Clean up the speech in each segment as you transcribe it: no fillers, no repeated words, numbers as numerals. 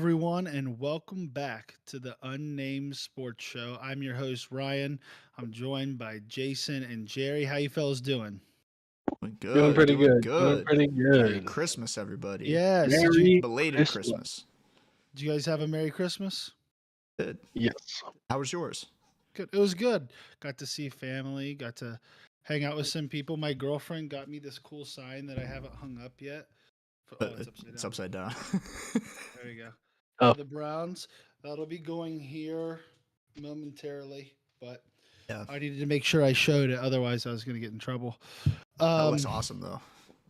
everyone, and welcome back to the Unnamed Sports Show. I'm your host, Ryan. I'm joined by Jason and Jerry. How you fellas doing? Doing Doing good, pretty doing good. Doing good. pretty Merry good. Christmas, everybody. Yes. Did you Merry Belated Christmas. Christmas. did you guys have a Merry Christmas? Good. Yes. How was yours? Good. It was good. Got to see family. Got to hang out with some people. My girlfriend got me this cool sign that I haven't hung up yet. Oh, it's upside It's down. upside down. There you go. Oh, For the Browns, that'll be going here momentarily, but Yeah, I needed to make sure I showed it. Otherwise, I was going to get in trouble. that looks Um, awesome though.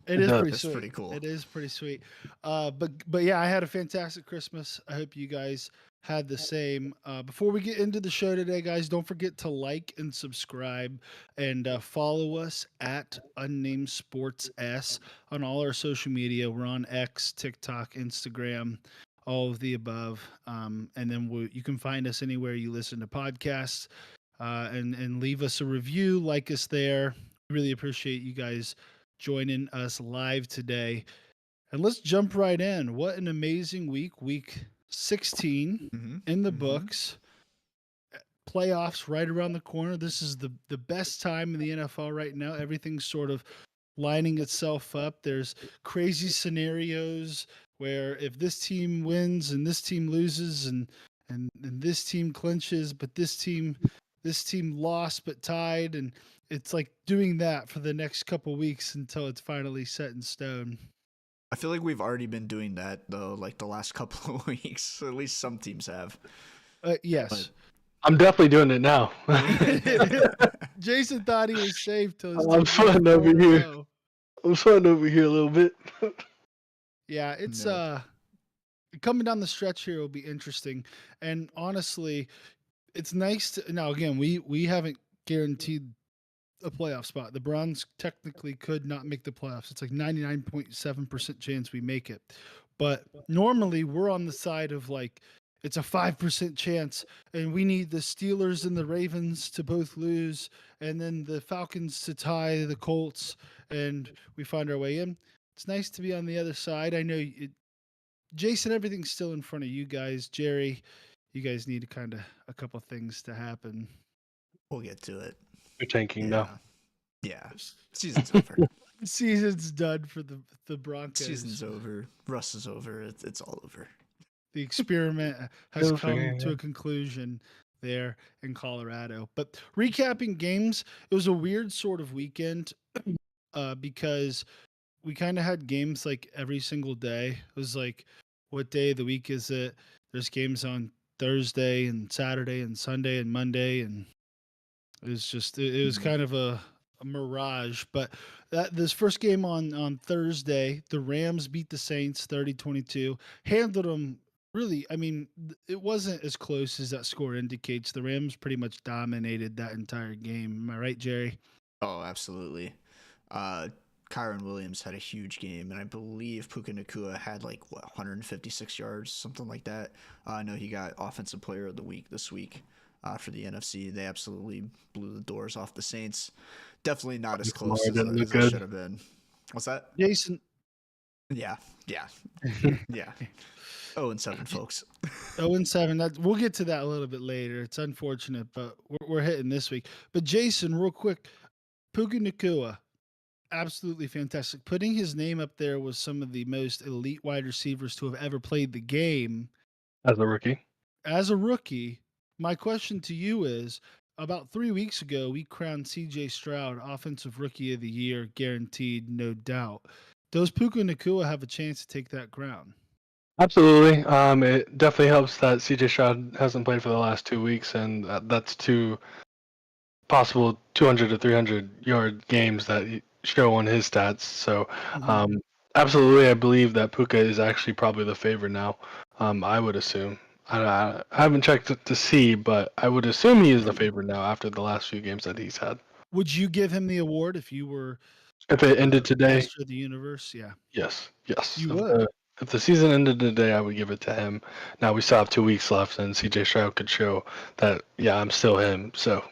It it is does. pretty It's sweet. pretty cool. It is pretty sweet. But yeah, I had a fantastic Christmas. I hope you guys had the same. Before we get into the show today, guys, don't forget to like and subscribe and follow us at Unnamed Sports S on all our social media. We're on X, TikTok, Instagram, all of the above. And then you can find us anywhere you listen to podcasts. And leave us a review, like us there. Really appreciate you guys joining us live today. And let's jump right in. What an amazing week. Week 16 Mm-hmm. in the Mm-hmm. books. Playoffs right around the corner. This is the best time in the NFL right now. Everything's sort of lining itself up. There's crazy scenarios where if this team wins and this team loses and this team clinches, but this team lost but tied, and it's like doing that for the next couple weeks until it's finally set in stone. I feel like we've already been doing that though, like the last couple of weeks. At least some teams have. Yes. I'm definitely doing it now. Jason thought he was safe till his I'm team sweating went over here. 4-0. I'm sweating over here a little bit. Yeah, it's No. coming down the stretch here will be interesting. And honestly, it's nice to now again, we haven't guaranteed a playoff spot. The Browns technically could not make the playoffs. It's like 99.7% chance we make it. But normally we're on the side of like it's a 5% chance and we need the Steelers and the Ravens to both lose and then the Falcons to tie the Colts and we find our way in. It's nice to be on the other side. I know Jason, everything's still in front of you guys. Jerry, you guys need kind of a couple things to happen. We'll get to it. You're tanking Yeah. now. Yeah. Season's over. Season's done for the Broncos. Season's over. Russ is over. It's all over. The experiment has Over. come to a conclusion there in Colorado. But recapping games, it was a weird sort of weekend because we kind of had games like every single day. It was like, what day of the week is it? There's games on Thursday and Saturday and Sunday and Monday, and it was just it was kind of a mirage. But this first game on Thursday, the Rams beat the Saints 30-22, handled them. Really, I mean, it wasn't as close as that score indicates. The Rams pretty much dominated that entire game. Am I right, Jerry? Oh, absolutely. Kyron Williams had a huge game, and I believe Puka Nakua had like 156 yards, something like that. I know he got Offensive Player of the Week this week for the NFC. They absolutely blew the doors off the Saints. Definitely not as close as didn't look it good. should have been. What's that? Jason, Yeah, yeah. 0-7, folks. 0-7. That we'll get to that a little bit later. It's unfortunate, but we're hitting this week. But Jason, real quick, Puka Nakua, absolutely fantastic. Putting his name up there with some of the most elite wide receivers to have ever played the game As a rookie. as a rookie. My question to you is: about 3 weeks ago, we crowned C.J. Stroud Offensive Rookie of the Year, guaranteed, no doubt. Does Puka Nakua have a chance to take that crown? Absolutely. It definitely helps that CJ Stroud hasn't played for the last 2 weeks, and that's two possible 200 to 300-yard games that show on his stats. So, absolutely, I believe that Puka is actually probably the favorite now. I would assume. I haven't checked to see, but I would assume he is the favorite now after the last few games that he's had. Would you give him the award if you were If it ended today, master of the universe? Yeah, yes. you would. If the season ended today, I would give it to him. Now we still have 2 weeks left, and CJ Stroud could show that, yeah, I'm still him. So,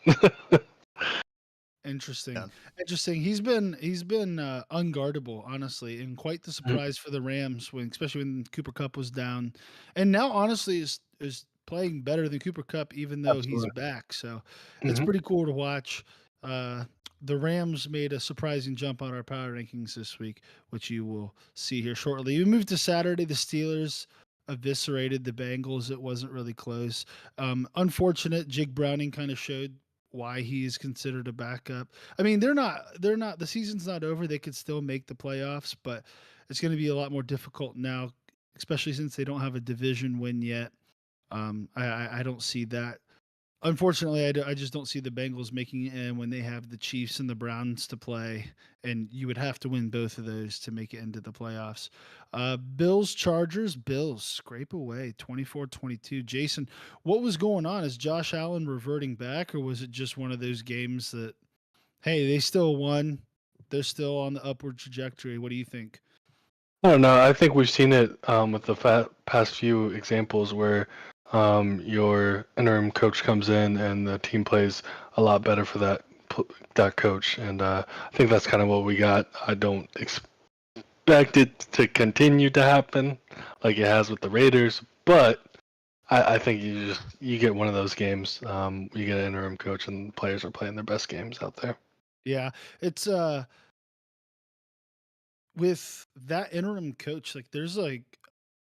Interesting. Yeah. Interesting. He's been unguardable, honestly, and quite the Mhm. surprise for the Rams when, especially when Cooper Cup was down, and now honestly is playing better than Cooper Cup, even though he's Absolutely. back. So it's Mhm. pretty cool to watch. The Rams made a surprising jump on our power rankings this week, which you will see here shortly. We moved to Saturday. The Steelers eviscerated the Bengals. It wasn't really close. Unfortunate. Jake Browning kind of showed why he is considered a backup. I mean, they're not the season's not over. They could still make the playoffs, but it's going to be a lot more difficult now, especially since they don't have a division win yet. I don't see that. Unfortunately, I just don't see the Bengals making it in when they have the Chiefs and the Browns to play, and you would have to win both of those to make it into the playoffs. Bills, Chargers, Bills scrape away 24-22. Jason, what was going on? Is Josh Allen reverting back, or was it just one of those games that, hey, they still won, they're still on the upward trajectory? What do you think? I don't know. I think we've seen it with the past few examples where your interim coach comes in and the team plays a lot better for that coach, and I think that's kind of what we got. I don't expect it to continue to happen like it has with the Raiders, but I think you get one of those games. You get an interim coach and players are playing their best games out there. Yeah, it's with that interim coach, like there's like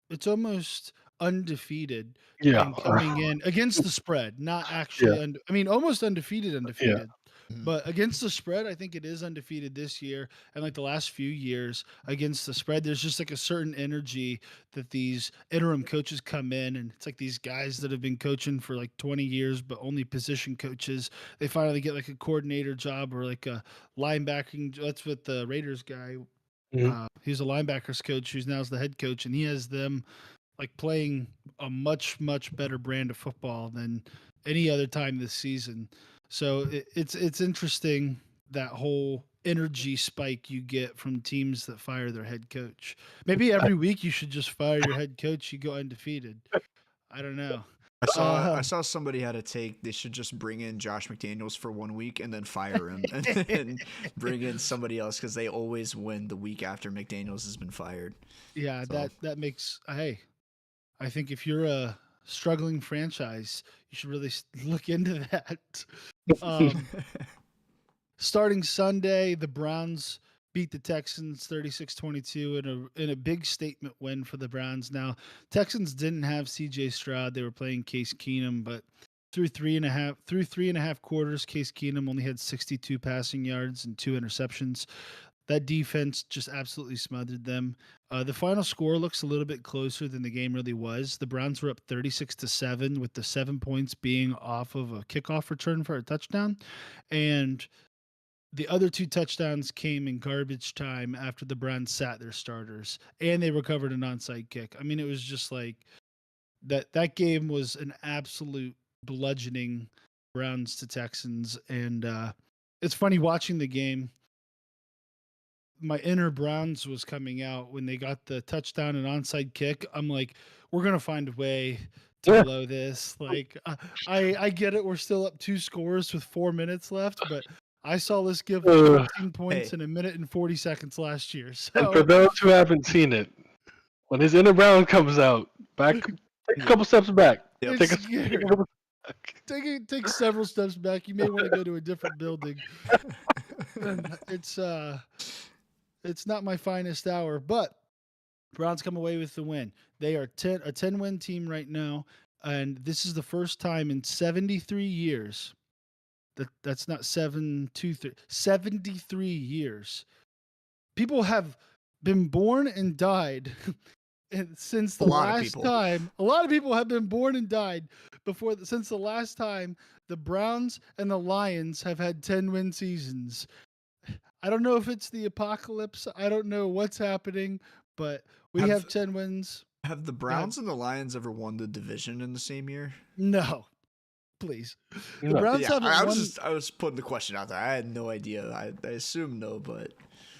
it's almost undefeated Yeah, and coming in against the spread, not yeah, actually I mean almost yeah. undefeated. Mhm. But against the spread, I think it is undefeated this year and like the last few years against the spread. There's just like a certain energy that these interim coaches come in, and it's like these guys that have been coaching for like 20 years, but only position coaches. They finally get like a coordinator job or like a linebacking. That's what the Raiders guy, Mhm. he's a linebackers coach who's now is the head coach, and he has them like playing a much better brand of football than any other time this season. So it's interesting that whole energy spike you get from teams that fire their head coach. Maybe every week you should just fire your head coach. You go undefeated. I don't know. I Uh, saw somebody had a take. They should just bring in Josh McDaniels for 1 week and then fire him, and then bring in somebody else because they always win the week after McDaniels has been fired. yeah, So that makes hey. I think if you're a struggling franchise, you should really look into that. Um, Starting Sunday, the Browns beat the Texans 36-22 in a big statement win for the Browns. Now, Texans didn't have CJ Stroud. They were playing Case Keenum, but through three and a half quarters, Case Keenum only had 62 passing yards and 2 interceptions. That defense just absolutely smothered them. The final score looks a little bit closer than the game really was. The Browns were up 36-7, with the 7 points being off of a kickoff return for a touchdown. And the other two touchdowns came in garbage time after the Browns sat their starters and they recovered an onside kick. I mean, it was just like that game was an absolute bludgeoning, Browns to Texans. And it's funny watching the game. My inner Browns was coming out when they got the touchdown and onside kick. I'm like, we're gonna find a way to Yeah. blow this. Like, I get it. We're still up 2 scores with 4 minutes left, but I saw us give up Uh, 14 points hey, in a minute and 40 seconds last year. and for So those who haven't seen it, when his inner Brown comes out, take a yeah, couple steps back. yep. it's Take a scary. couple back. Take several steps back. You may want to go to a different building. It's it's not my finest hour, but Browns come away with the win. They are a 10-win team right now, and this is the first time in 73 years that's not 723 73 years. People have been born and died and since A the lot of last people. time. A lot of people have been born and died since the last time the Browns and the Lions have had 10-win seasons. I don't know if it's the apocalypse. I don't know what's happening, but we Have have 10 wins. have the Go ahead. Browns and the Lions ever won the division in the same year? No, please. The No. Browns Yeah, haven't won. I was putting the question out there. I had no idea. I assume no, but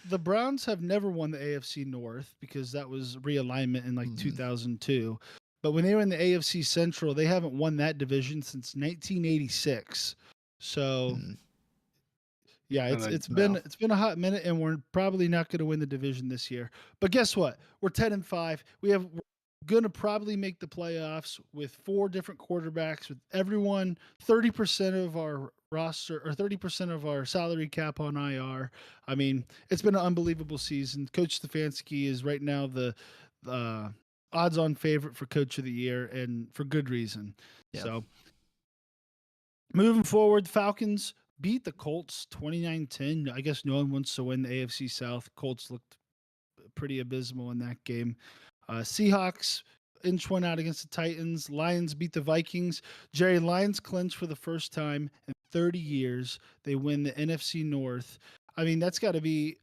The Browns have never won the AFC North because that was realignment in like Mhm. 2002. But when they were in the AFC Central, they haven't won that division since 1986. So Mhm. Yeah, And then, it's been a hot minute, and we're probably not going to win the division this year. But guess what? We're 10-5. We're going to probably make the playoffs with 4 different quarterbacks, with everyone 30% of our roster or 30% of our salary cap on IR. I mean, it's been an unbelievable season. Coach Stefanski is right now the uh, odds-on favorite for Coach of the Year, and for good reason. Yeah. So moving forward, Falcons beat the Colts 29-10. I guess no one wants to win the AFC South. Colts looked pretty abysmal in that game. Seahawks inch one out against the Titans. Lions beat the Vikings. Jerry, Lions clinch for the first time in 30 years. They win the NFC North. I mean, that's got to be.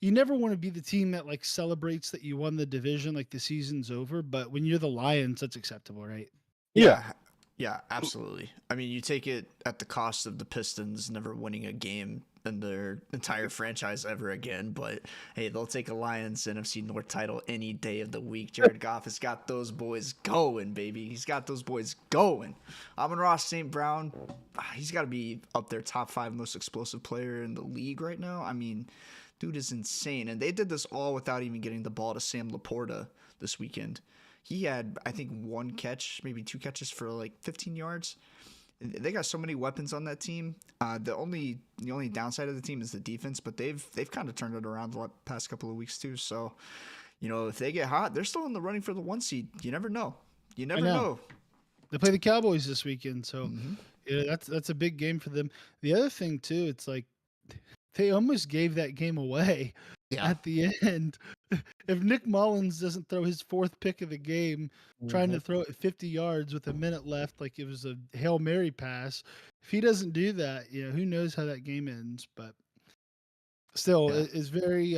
You never want to be the team that like celebrates that you won the division, like the season's over. But when you're the Lions, that's acceptable, right? Yeah. Yeah, absolutely. I mean, you take it at the cost of the Pistons never winning a game in their entire franchise ever again, but hey, they'll take a Lions NFC North title any day of the week. Jared Goff has got those boys going, baby. He's got those boys going. Amon-Ra St. Brown, he's got to be up there top 5 most explosive player in the league right now. I mean, dude is insane. And they did this all without even getting the ball to Sam Laporta this weekend. He had, I think, 1 catch, maybe 2 catches for like 15 yards. They got so many weapons on that team. The only downside of the team is the defense, but they've kind of turned it around the past couple of weeks too. So, if they get hot, they're still in the running for the 1 seed. You never know. You never know. They play the Cowboys this weekend, so yeah, that's a big game for them. The other thing too, it's like they almost gave that game away at the end. If Nick Mullins doesn't throw his 4th pick of the game, trying to throw it 50 yards with a minute left, like it was a Hail Mary pass, if he doesn't do that, who knows how that game ends. But still, it's very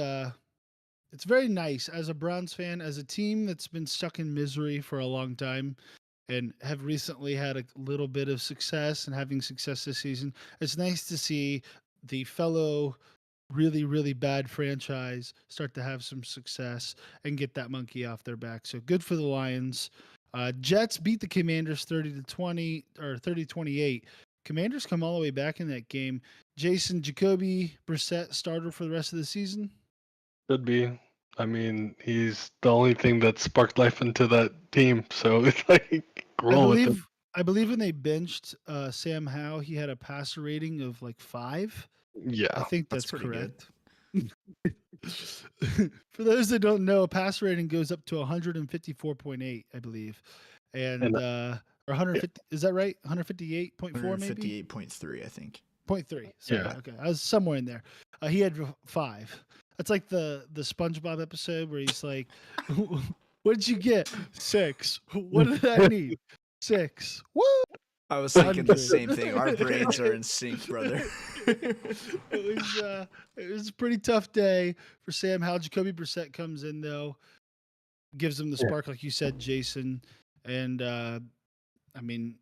nice as a Browns fan, as a team that's been stuck in misery for a long time and have recently had a little bit of success and having success this season. It's nice to see the fellow really, really bad franchise start to have some success and get that monkey off their back. So good for the Lions. Jets beat the Commanders 30-20 or 30-28. Commanders come all the way back in that game. Jason, Jacoby Brissett starter for the rest of the season? Could be. I mean, he's the only thing that sparked life into that team. So it's like roll with it. I believe when they benched Sam Howell, he had a passer rating of like 5. Yeah. I think that's pretty correct. For those that don't know, a passer rating goes up to 154.8, I believe. And or 150, is that right? 158.4 maybe? 158.3, I think. 0.3. Sorry. Yeah. Okay. I was somewhere in there. He had 5. That's like the SpongeBob episode where he's like, what did you get? 6. What did I need? 6. Woo! I was thinking the 100. same thing. Our brains are in sync, brother. It was a pretty tough day for Sam Howell. Jacoby Brissett comes in though, gives him the spark, like you said, Jason. And I mean,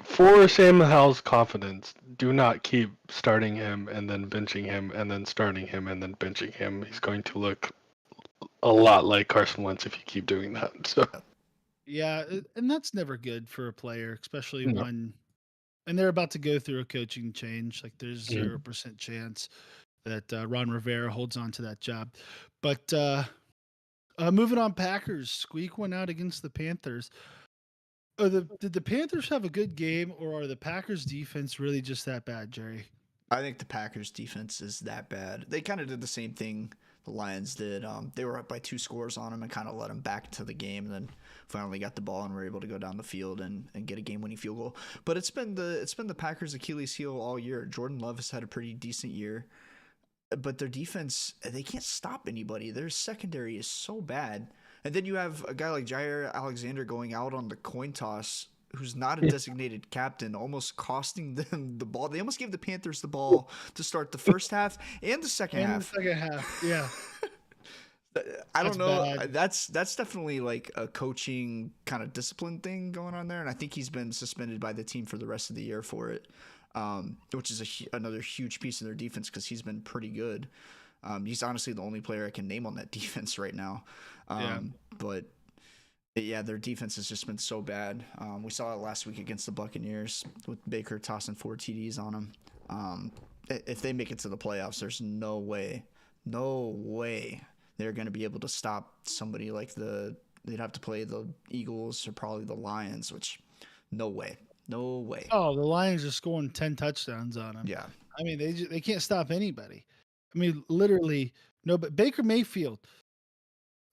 for Sam Howell's confidence, do not keep starting him and then benching him and then starting him and then benching him. He's going to look a lot like Carson Wentz if you keep doing that. So. Yeah, and that's never good for a player, especially when, and they're about to go through a coaching change. Like there's 0% chance that Ron Rivera holds on to that job. But moving on, Packers squeak one out against the Panthers. Did the Panthers have a good game, or are the Packers defense really just that bad, Jerry? I think the Packers defense is that bad. They kind of did the same thing the Lions did. They were up by 2 scores on them and kind of let them back to the game, and then finally got the ball and were able to go down the field and get a game-winning field goal. But it's been the Packers' Achilles heel all year. Jordan Love has had a pretty decent year, but their defense, they can't stop anybody. Their secondary is so bad. And then you have a guy like Jair Alexander going out on the coin toss, who's not a designated captain, almost costing them the ball. They almost gave the Panthers the ball to start the first half and the second half. Yeah. I don't know. Bad. That's definitely like a coaching kind of discipline thing going on there, and I think he's been suspended by the team for the rest of the year for it, which is another huge piece of their defense because he's been pretty good. He's honestly the only player I can name on that defense right now. But yeah, their defense has just been so bad. We saw it last week against the Buccaneers with Baker tossing 4 TDs on them. if they make it to the playoffs, there's no way they're going to be able to stop somebody like they'd have to play the Eagles or probably the Lions, which no way. Oh, the Lions are scoring 10 touchdowns on them. Yeah. I mean, they can't stop anybody. I mean, literally, no. But Baker Mayfield,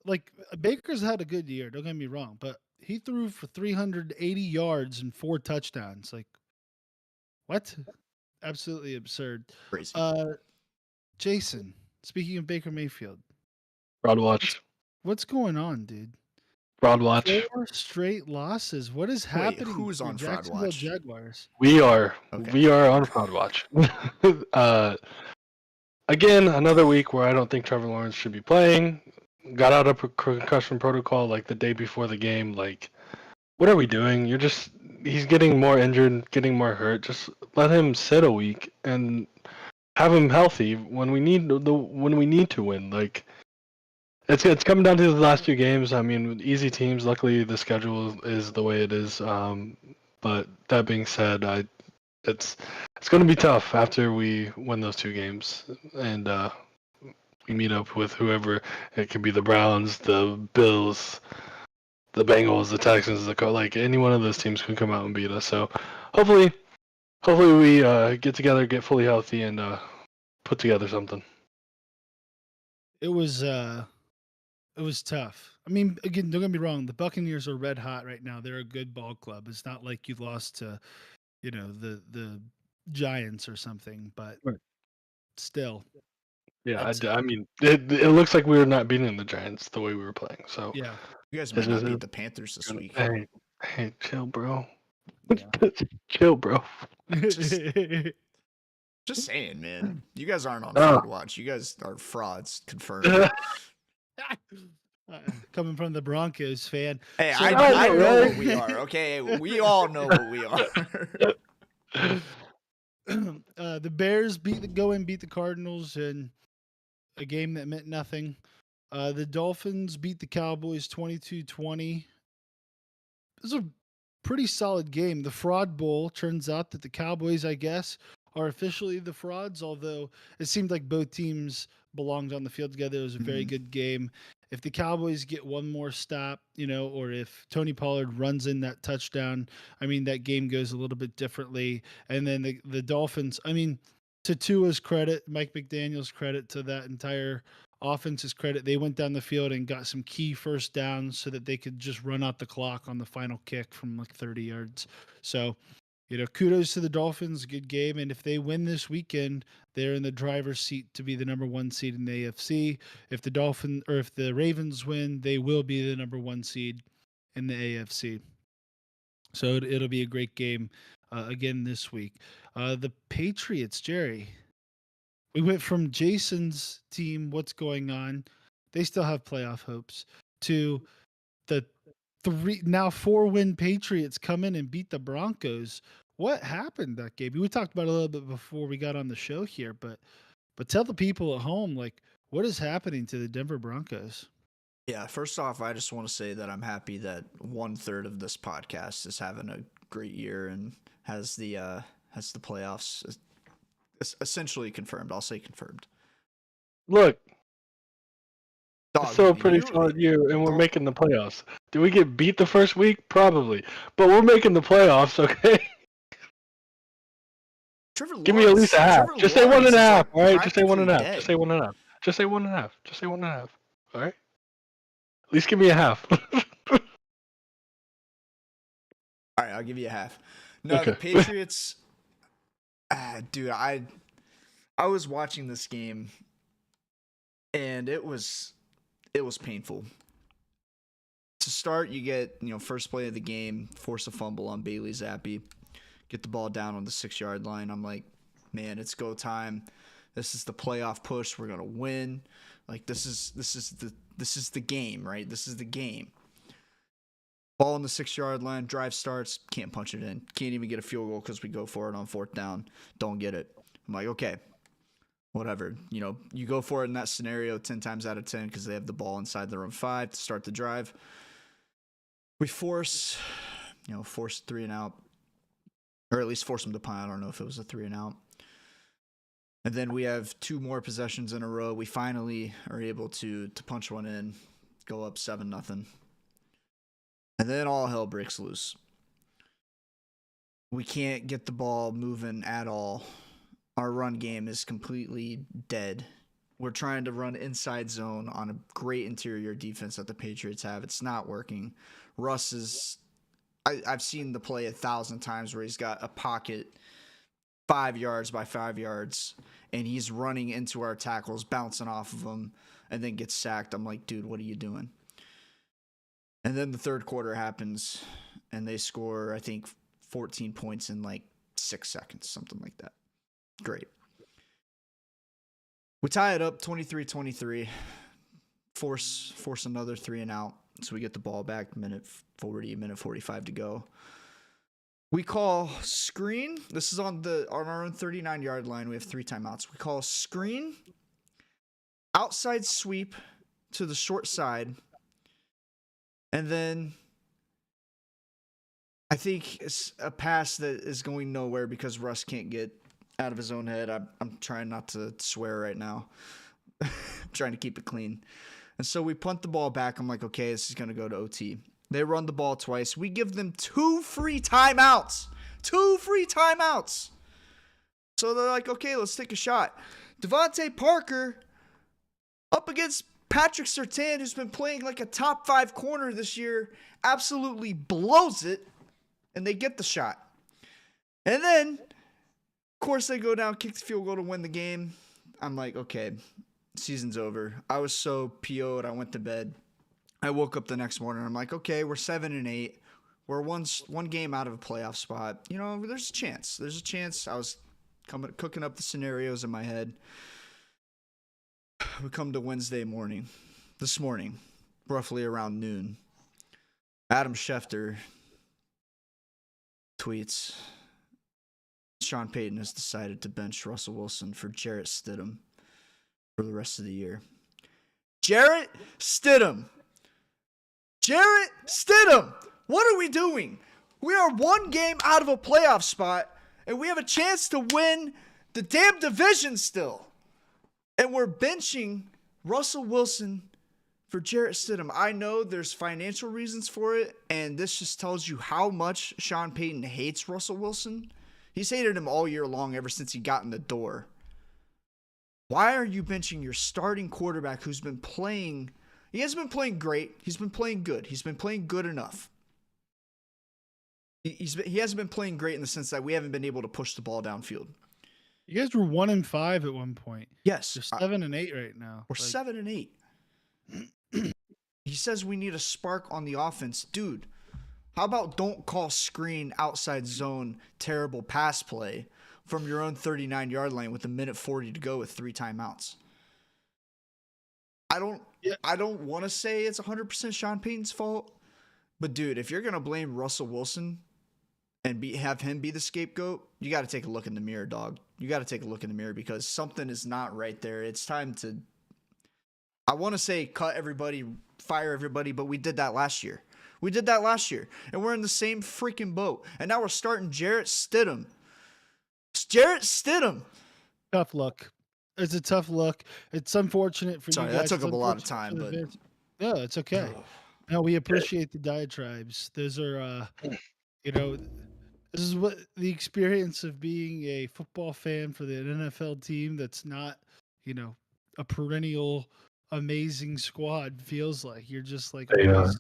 like Baker's had a good year. Don't get me wrong, but he threw for 380 yards and 4 touchdowns. Like what? Absolutely absurd. Crazy. Jason, speaking of Baker Mayfield, Broad watch. what's going on, dude? Broad watch. 4 straight losses. What is happening? who's to on the fraud Jacksonville watch? Jaguars? We are. Okay. We are on fraud watch. Again, another week where I don't think Trevor Lawrence should be playing. Got out of concussion protocol like the day before the game. Like, what are we doing? He's getting more injured, getting more hurt. Just let him sit a week and have him healthy when we need to win. Like, it's coming down to the last 2 games. I mean, with easy teams. Luckily, the schedule is the way it is. But that being said, it's going to be tough after we win those 2 games, and we meet up with whoever. It could be the Browns, the Bills, the Bengals, the Texans, like any one of those teams can come out and beat us. So hopefully we get together, get fully healthy, and put together something. It was tough. I mean, again, don't get me wrong. The Buccaneers are red hot right now. They're a good ball club. It's not like you lost to, the Giants or something, but Right. still. Yeah, I mean, it looks like we were not beating the Giants the way we were playing. So Yeah. You guys might not beat the Panthers this week. Hey, chill, bro. Yeah. Chill, bro. Just saying, man. You guys aren't on No. fraud watch. You guys are frauds, confirmed. Coming from the Broncos fan. Hey, So- I know right? what we are, okay? We all know what we are. The Bears beat the Cardinals in a game that meant nothing. The Dolphins beat the Cowboys 22-20. It was a pretty solid game. The Fraud Bowl turns out that the Cowboys, I guess, are officially the frauds, although it seemed like both teams belonged on the field together. It was a very good game. If the Cowboys get one more stop, or if Tony Pollard runs in that touchdown, I mean, that game goes a little bit differently. And then the Dolphins, I mean, to Tua's credit, Mike McDaniel's credit, to that entire offense's credit, they went down the field and got some key first downs so that they could just run out the clock on the final kick from like 30 yards. So, kudos to the Dolphins, good game. And if they win this weekend, they're in the driver's seat to be the number 1 seed in the AFC. If the Ravens win, they will be the number 1 seed in the AFC. So it'll be a great game again this week. The Patriots, Jerry. We went from Jason's team, what's going on? They still have playoff hopes, to the 4-win Patriots come in and beat the Broncos. What happened that game? We talked about it a little bit before we got on the show here, but tell the people at home, like, what is happening to the Denver Broncos? Yeah, first off, I just want to say that I'm happy that 1/3 of this podcast is having a great year and has the playoffs essentially confirmed. I'll say confirmed. Look, Dog, it's still a pretty you- solid year, and we're dog- making the playoffs. Did we get beat the first week? Probably, but we're making the playoffs. Okay. Trevor Give me at least a half. Trevor Just say 1.5. Lawrence is, like, All right. Just say 1.5. practically Just say 1.5. Just say 1.5. Just say 1.5. All right. At least give me a half. All right, I'll give you a half. No, Okay. the Patriots. Dude, I was watching this game, and it was painful. To start, you get first play of the game, force a fumble on Bailey Zappi, get the ball down on the 6-yard line. I'm like, man, it's go time. This is the playoff push. We're gonna win. Like this is the game, right? This is the game. Ball on the 6-yard line, drive starts, can't punch it in. Can't even get a field goal because we go for it on 4th down. Don't get it. I'm like, okay, whatever. You go for it in that scenario 10 times out of 10 because they have the ball inside their own 5 to start the drive. We force 3 and out, or at least force them to punt. I don't know if it was a 3 and out. And then we have 2 more possessions in a row. We finally are able to punch one in, go up 7-0. And then all hell breaks loose. We can't get the ball moving at all. Our run game is completely dead. We're trying to run inside zone on a great interior defense that the Patriots have. It's not working. Russ is... I've seen the play 1,000 times where he's got a pocket 5 yards by 5 yards, and he's running into our tackles, bouncing off of them, and then gets sacked. I'm like, dude, what are you doing? And then the third quarter happens, and they score, I think, 14 points in like 6 seconds, something like that. Great. We tie it up 23-23, force another 3 and out. So we get the ball back, minute 45 to go. We call screen. This is on our own 39-yard line. We have 3 timeouts. We call screen, outside sweep to the short side, and then I think it's a pass that is going nowhere because Russ can't get out of his own head. I'm trying not to swear right now. I'm trying to keep it clean. And so we punt the ball back. I'm like, okay, this is going to go to OT. They run the ball twice. We give them 2 free timeouts. 2 free timeouts. So they're like, okay, let's take a shot. Devontae Parker up against Patrick Surtain, who's been playing like a top 5 corner this year, absolutely blows it, and they get the shot. And then, of course, they go down, kick the field goal to win the game. I'm like, okay, season's over. I was so PO'd. I went to bed. I woke up the next morning. I'm like, okay, we're 7-8. We're one game out of a playoff spot. You know, there's a chance. There's a chance. I was cooking up the scenarios in my head. We come to Wednesday morning. This morning, roughly around noon, Adam Schefter tweets, Sean Payton has decided to bench Russell Wilson for Jarrett Stidham for the rest of the year. Jarrett Stidham. Jarrett Stidham. What are we doing? We are 1 game out of a playoff spot, and we have a chance to win the damn division still. And we're benching Russell Wilson for Jarrett Stidham. I know there's financial reasons for it, and this just tells you how much Sean Payton hates Russell Wilson. He's hated him all year long ever since he got in the door. Why are you benching your starting quarterback who's been playing? He hasn't been playing great. He's been playing good. He's been playing good enough. He hasn't been playing great in the sense that we haven't been able to push the ball downfield. You guys were 1-5 at one point. Yes. You're 7-8 right now. We're 7-8. He says we need a spark on the offense. Dude, how about don't call screen outside zone terrible pass play from your own 39-yard line with 1:40 to go with 3 timeouts? I don't want to say it's 100% Sean Payton's fault, but dude, if you're going to blame Russell Wilson and have him be the scapegoat, you got to take a look in the mirror, dog. You got to take a look in the mirror because something is not right there. It's time to, I want to say cut everybody, fire everybody, but we did that last year. And we're in the same freaking boat. And now we're starting Jarrett Stidham. It's Jarrett Stidham. Tough luck. It's a tough look. It's unfortunate for you guys. Sorry, that took It's up a lot of unfortunate time, for the but fans. No, it's okay. No, we appreciate the diatribes. Those are, this is what the experience of being a football fan for the NFL team that's not, a perennial amazing squad feels like. You're just like, They, always-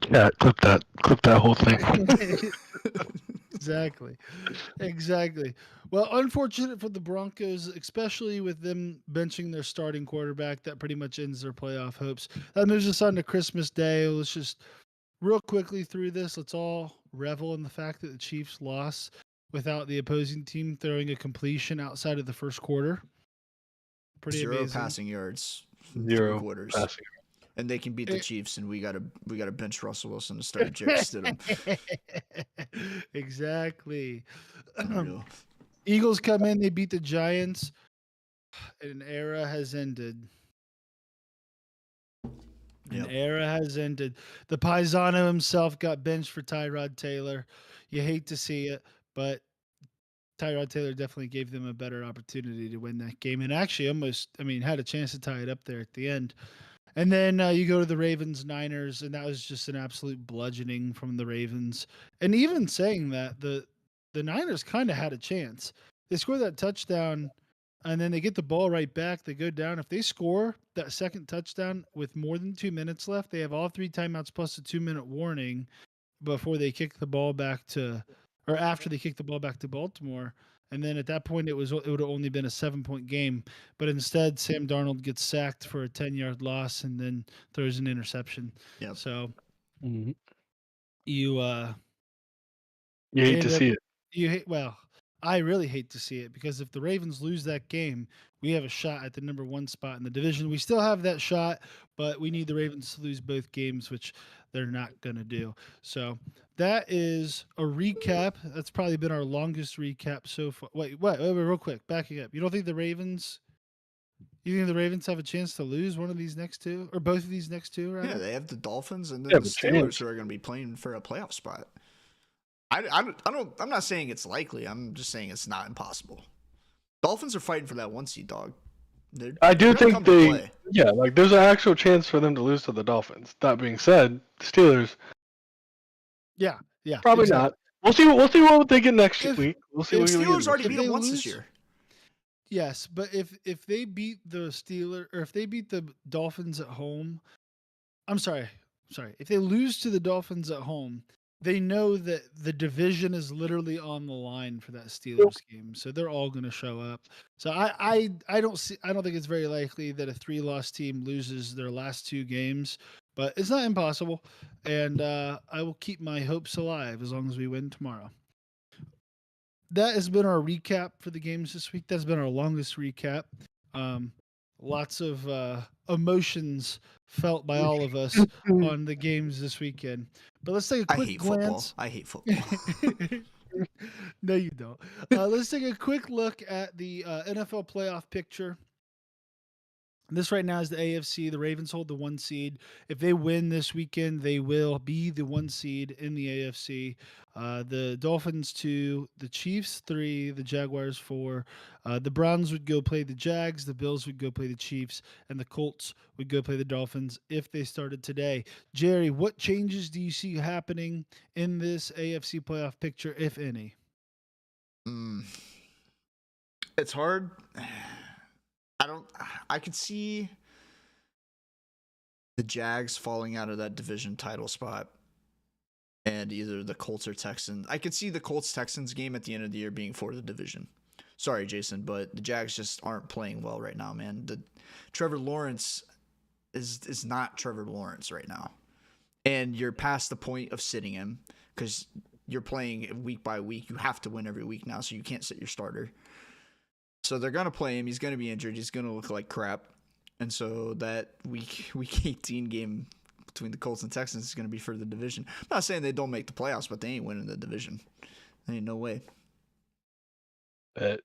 Yeah, clip that whole thing. Exactly. Well, unfortunate for the Broncos, especially with them benching their starting quarterback. That pretty much ends their playoff hopes. That moves us on to Christmas Day. Let's just real quickly through this. Let's all revel in the fact that the Chiefs lost without the opposing team throwing a completion outside of the first quarter. Pretty 0 amazing. passing yards. 0 quarters. passing. And they can beat the Chiefs, and we gotta bench Russell Wilson to start Jarrett Stidham. Exactly. Unreal. Eagles come in, they beat the Giants. An era has ended. An era has ended. The Paisano himself got benched for Tyrod Taylor. You hate to see it, but Tyrod Taylor definitely gave them a better opportunity to win that game, and actually almost, I mean, had a chance to tie it up there at the end. And then you go to the Ravens Niners, and that was just an absolute bludgeoning from the Ravens. And even saying that, the Niners kind of had a chance. They score that touchdown, and then they get the ball right back. They go down. If they score that second touchdown with more than 2 minutes left, they have all 3 timeouts plus a 2-minute warning before they kick the ball back to, or after they kick the ball back to Baltimore. And then at that point, it would have only been a 7-point game. But instead, Sam Darnold gets sacked for a 10-yard loss and then throws an interception. Yep. So Mhm. you You hate end to up- see it. you hate, well, I really hate to see it, because if the Ravens lose that game, we have a shot at the number 1 spot in the division. We still have that shot, but we need the Ravens to lose both games, which they're not going to do. So that is a recap. That's probably been our longest recap so far. Wait, real quick, backing up. You don't think the Ravens? You think the Ravens have a chance to lose one of these next two, or both of these next two? Right? Yeah, they have the Dolphins and then Yeah, the but Steelers chance. who are going to be playing for a playoff spot. I'm not saying it's likely. I'm just saying it's not impossible. Dolphins are fighting for that 1 seed, dog. I do they're gonna think come to they, play. yeah, like there's an actual chance for them to lose to the Dolphins. That being said, Steelers Yeah. probably exactly. not. We'll see what they get next If- week. We'll see The what we Steelers get. already If beat they them once lose- this year. Yes, but if they beat the Steelers, or if they beat the Dolphins at home, I'm sorry. If they lose to the Dolphins at home, they know that the division is literally on the line for that Steelers game. So they're all going to show up. So I don't think it's very likely that a 3-loss team loses their last 2 games, but it's not impossible. And I will keep my hopes alive as long as we win tomorrow. That has been our recap for the games this week. That's been our longest recap. Lots of emotions felt by all of us on the games this weekend. But let's take a I quick hate football. glance. I hate football. No, you don't. Let's take a quick look at the NFL playoff picture. This right now is the AFC. The Ravens hold the 1 seed. If they win this weekend, they will be the 1 seed in the AFC. The Dolphins 2, the Chiefs 3, the Jaguars 4. The Browns would go play the Jags. The Bills would go play the Chiefs, and the Colts would go play the Dolphins if they started today. Jerry, what changes do you see happening in this AFC playoff picture, if any? It's hard. I could see the Jags falling out of that division title spot, and either the Colts or Texans. I could see the Colts Texans game at the end of the year being for the division. Sorry, Jason, but the Jags just aren't playing well right now, man. Trevor Lawrence is not Trevor Lawrence right now, and you're past the point of sitting him because you're playing week by week. You have to win every week now, so you can't sit your starter. So they're going to play him. He's going to be injured. He's going to look like crap. And so that week 18 game between the Colts and Texans is going to be for the division. I'm not saying they don't make the playoffs, but they ain't winning the division. There ain't no way. Bet.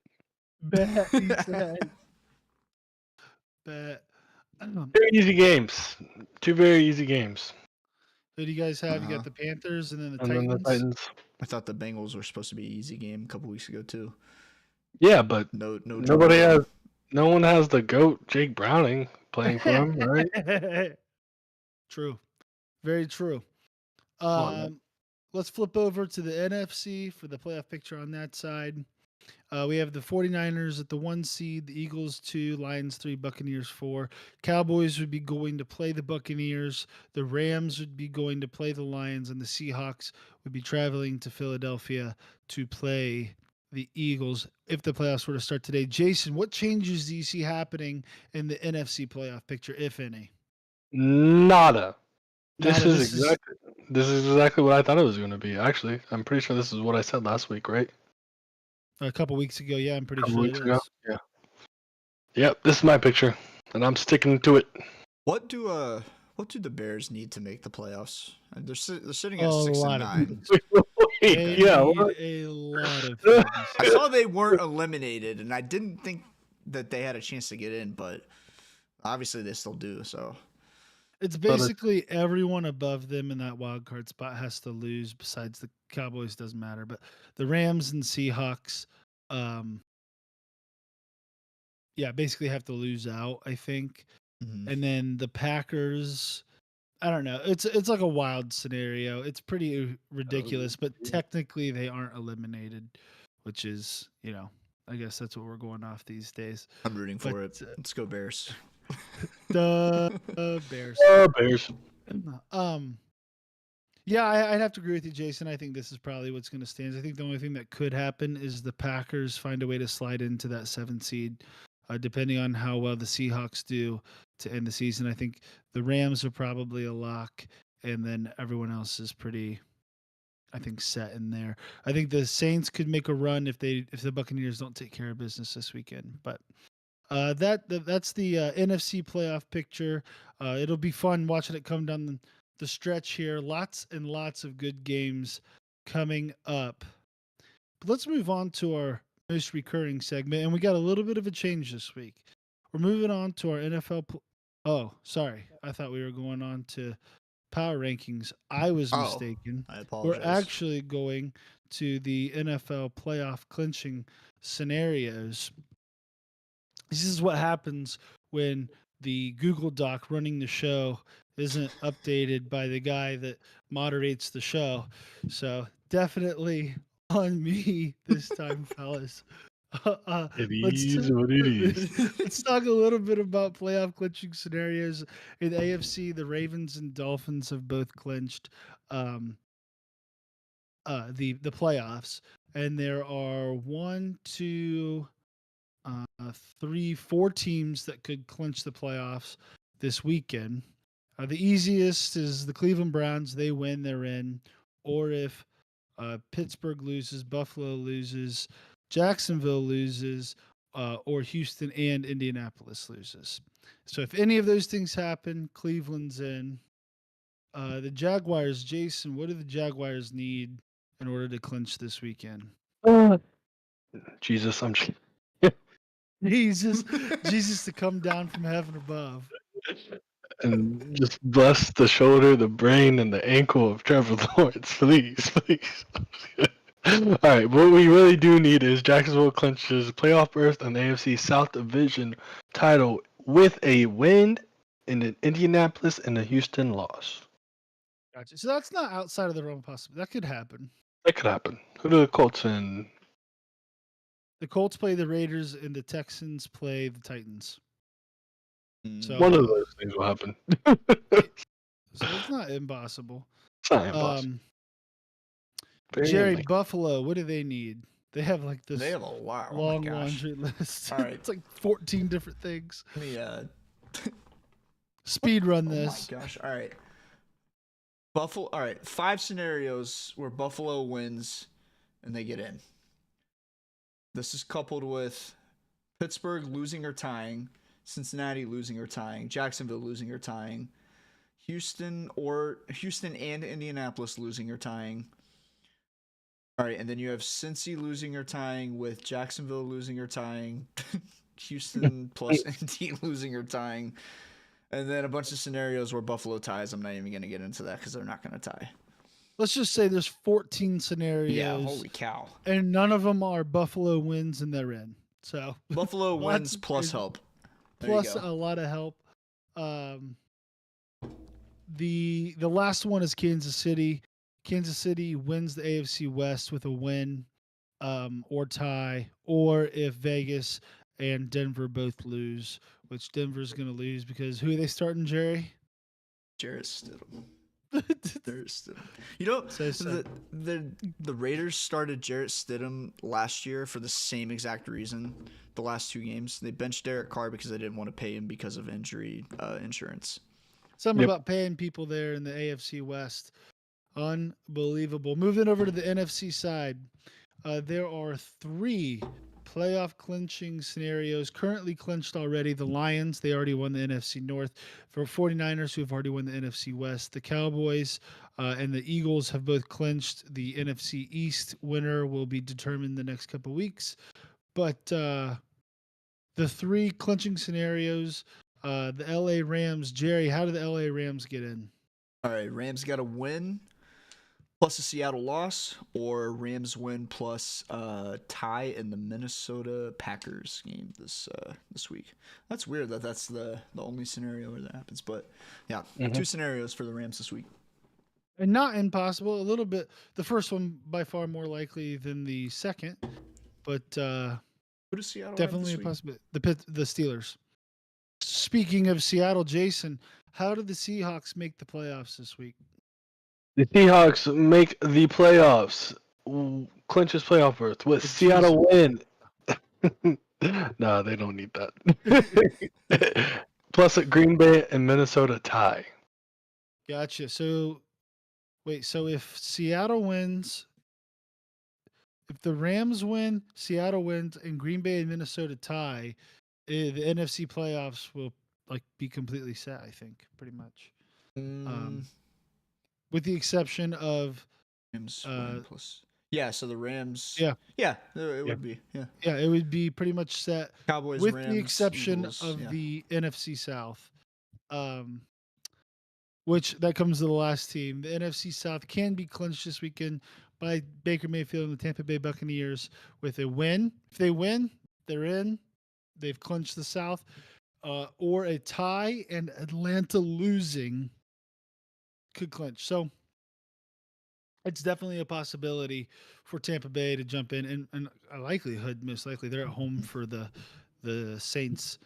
Bet. Very easy games. 2 very easy games. Who do you guys have? You Uh-huh. got the Panthers and then the And Titans. then the Titans. I thought the Bengals were supposed to be an easy game a couple weeks ago too. Yeah, but No no one has the GOAT Jake Browning playing for him, right? True. Very true. on, man. Let's flip over to the NFC for the playoff picture on that side. We have the 49ers at the 1 seed, the Eagles 2, Lions 3, Buccaneers 4. Cowboys would be going to play the Buccaneers. The Rams would be going to play the Lions, and the Seahawks would be traveling to Philadelphia to play the Eagles if the playoffs were to start today. Jason, what changes do you see happening in the NFC playoff picture, if any? Nada. This Nada, is exactly what I thought it was going to be. Actually, I'm pretty sure this is what I said last week, right? A couple weeks ago. Yeah, I'm pretty Couple sure weeks it ago. is. Yeah. Yep, this is my picture, and I'm sticking to it. What do the Bears need to make the playoffs? They're sitting at A 6 lot and of 9. things. They yeah. need what? a lot of things. I saw they weren't eliminated, and I didn't think that they had a chance to get in, but obviously they still do. So It's But basically everyone above them in that wild card spot has to lose. Besides the Cowboys, doesn't matter. But the Rams and Seahawks um, yeah, basically have to lose out, I think. Mhm. And then the Packers, I don't know. It's like a wild scenario. It's pretty ridiculous, but technically they aren't eliminated, which is, I guess that's what we're going off these days. I'm rooting But for it. Let's go Bears. the Bears. Bears. Um, yeah, I'd have to agree with you, Jason. I think this is probably what's going to stand. I think the only thing that could happen is the Packers find a way to slide into that 7 seed, depending on how well the Seahawks do to end the season. I think the Rams are probably a lock, and then everyone else is pretty, I think, set in there. I think the Saints could make a run if the Buccaneers don't take care of business this weekend. But that's the NFC playoff picture. It'll be fun watching it come down the stretch here. Lots and lots of good games coming up. But let's move on to our most recurring segment, and we got a little bit of a change this week. We're moving on to our NFL. Oh, sorry, I thought we were going on to power rankings. I was Oh, mistaken. I We're apologize. actually going to the NFL playoff clinching scenarios. This is what happens when the Google Doc running the show isn't updated by the guy that moderates the show. So definitely on me this time, fellas. It Let's is what it is. let's talk a little bit about playoff clinching scenarios in the AFC. The Ravens and Dolphins have both clinched the playoffs, and there are one, two, three, four teams that could clinch the playoffs this weekend. The easiest is the Cleveland Browns. They win, they're in. Or if Pittsburgh loses, Buffalo loses, Jacksonville loses, or Houston and Indianapolis loses. So if any of those things happen, Cleveland's in. The Jaguars, Jason, what do the Jaguars need in order to clinch this weekend? Jesus, Jesus to come down from heaven above. and just bless the shoulder, the brain, and the ankle of Trevor Lawrence, please, please. All right, what we really do need is Jacksonville clinches playoff berth and the AFC South Division title with a win in Indianapolis and a Houston loss. Gotcha. So that's not outside of the realm of possibility. That could happen. That could happen. Who do the Colts and The Colts play the Raiders and the Texans play the Titans. So one of those things will happen? So it's not impossible. It's not impossible. Very Jerry, unlikely. Buffalo, what do they need? They have like this They have a lot. Oh long my gosh. laundry list. All right. It's like 14 different things. Let me Speed run oh this. my gosh. All right. Buffalo. All right. 5 scenarios where Buffalo wins and they get in. This is coupled with Pittsburgh losing or tying, Cincinnati losing or tying, Jacksonville losing or tying, Houston and Indianapolis losing or tying. All right, and then you have Cincy losing or tying with Jacksonville losing or tying, Houston plus ND losing or tying, and then a bunch of scenarios where Buffalo ties. I'm not even going to get into that because they're not going to tie. Let's just say there's 14 scenarios. Yeah, holy cow. And none of them are Buffalo wins and they're in. So Buffalo wins plus help. Plus a lot of help. The last one is Kansas City. Kansas City wins the AFC West with a win or tie, or if Vegas and Denver both lose, which Denver's going to lose because who are they starting, Jerry? Jarrett Stidham. Jarrett Stidham. You know, So sad. the Raiders started Jarrett Stidham last year for the same exact reason. The last 2 games, they benched Derek Carr because they didn't want to pay him because of injury insurance. Something Yep. about paying people there in the AFC West. Unbelievable. Moving over to the NFC side, there are 3 playoff clinching scenarios currently clinched already. The Lions, they already won the NFC North. For 49ers, who have already won the NFC West. The Cowboys and the Eagles have both clinched. The NFC East winner will be determined the next couple weeks. But the 3 clinching scenarios, the LA Rams. Jerry, how do the LA Rams get in? All right, Rams got to win plus a Seattle loss, or Rams win plus tie in the Minnesota Packers game this week. That's weird that that's the only scenario where that happens. But yeah, Mhm. 2 scenarios for the Rams this week. And not impossible. A little bit. The first one by far more likely than the second, but Who does Seattle have definitely this a week? possibility. The Steelers. Speaking of Seattle, Jason, how did the Seahawks make the playoffs this week? The Seahawks make the playoffs, clinch his playoff berth with With Seattle win. No, they don't need that. Plus a Green Bay and Minnesota tie. Gotcha. So, wait. So if Seattle wins, if the Rams win, Seattle wins, and Green Bay and Minnesota tie, the NFC playoffs will like be completely set. I think pretty much, with the exception of Rams win plus. Yeah, so the Rams. Yeah. Yeah, it would be. Yeah. yeah, it would be pretty much set. Cowboys, With Rams, the exception Eagles, of yeah. the NFC South, which that comes to the last team. The NFC South can be clinched this weekend by Baker Mayfield and the Tampa Bay Buccaneers with a win. If they win, they're in. They've clinched the South. Or a tie and Atlanta losing could clinch. So it's definitely a possibility for Tampa Bay to jump in, and a likelihood, most likely, they're at home for the Saints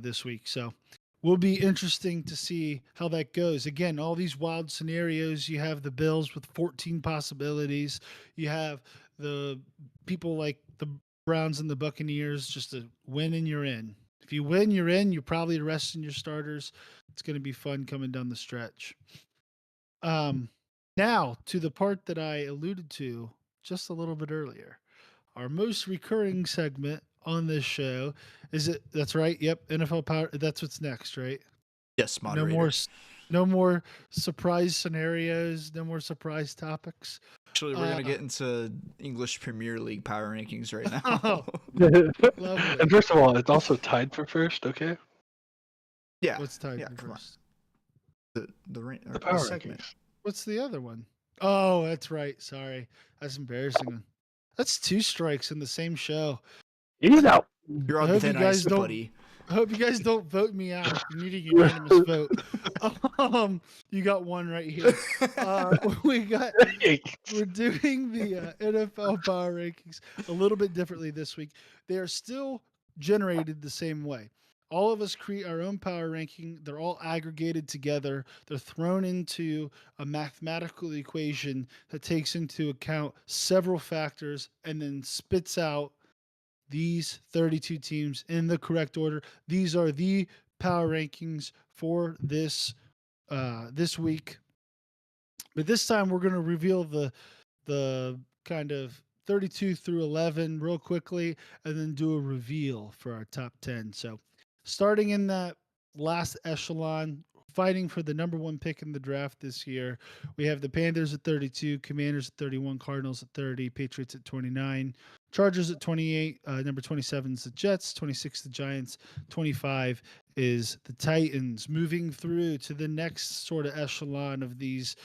this week. So will be interesting to see how that goes. Again, all these wild scenarios. You have the Bills with 14 possibilities. You have the people like the Browns and the Buccaneers just to win and you're in. If you win, you're in. You're probably resting your starters. It's going to be fun coming down the stretch. Now to the part that I alluded to just a little bit earlier. Our most recurring segment on this show is it. That's right. Yep. NFL Power. That's what's next, right? Yes, moderator. No more surprise scenarios. No more surprise topics. Actually, we're gonna get into English Premier League power rankings right now. Oh, lovely. And first of all, it's also tied for first. Okay. Yeah. What's tied Yeah, for come on. first? The power segment. rankings. What's the other one? Oh, that's right. Sorry, that's embarrassing. That's 2 strikes in the same show. Eat out. You're I on hope thin you guys ice, don't- buddy. I hope you guys don't vote me out. You need a unanimous vote. You got one right here. We're doing the NFL power rankings a little bit differently this week. They are still generated the same way. All of us create our own power ranking. They're all aggregated together. They're thrown into a mathematical equation that takes into account several factors and then spits out these 32 teams in the correct order. These are the power rankings for this week. But this time we're going to reveal the kind of 32 through 11 real quickly and then do a reveal for our top 10. So, starting in that last echelon, fighting for the number 1 pick in the draft this year, we have the Panthers at 32, Commanders at 31, Cardinals at 30, Patriots at 29, Chargers at 28, number 27 is the Jets, 26 the Giants, 25 is the Titans. Moving through to the next sort of echelon of these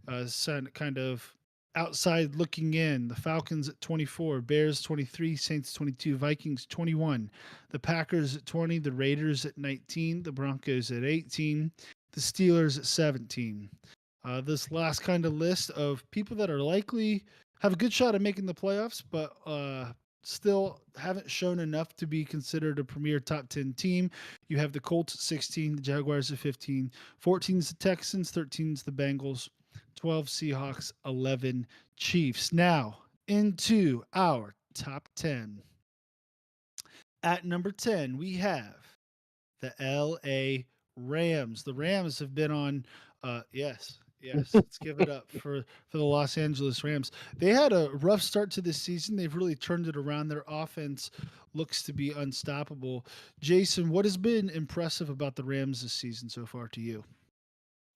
kind of outside looking in, the Falcons at 24, Bears 23, Saints 22, Vikings 21, the Packers at 20, the Raiders at 19, the Broncos at 18, the Steelers at 17. This last kind of list of people that are likely have a good shot at making the playoffs, but still haven't shown enough to be considered a premier top 10 team. You have the Colts at 16, the Jaguars at 15, 14 is the Texans, 13 is the Bengals, 12 Seahawks, 11 Chiefs. Now, into our top 10. At number 10, we have the LA Rams. The Rams have been on, yes, let's give it up for the Los Angeles Rams. They had a rough start to this season. They've really turned it around. Their offense looks to be unstoppable. Jason, what has been impressive about the Rams this season so far to you?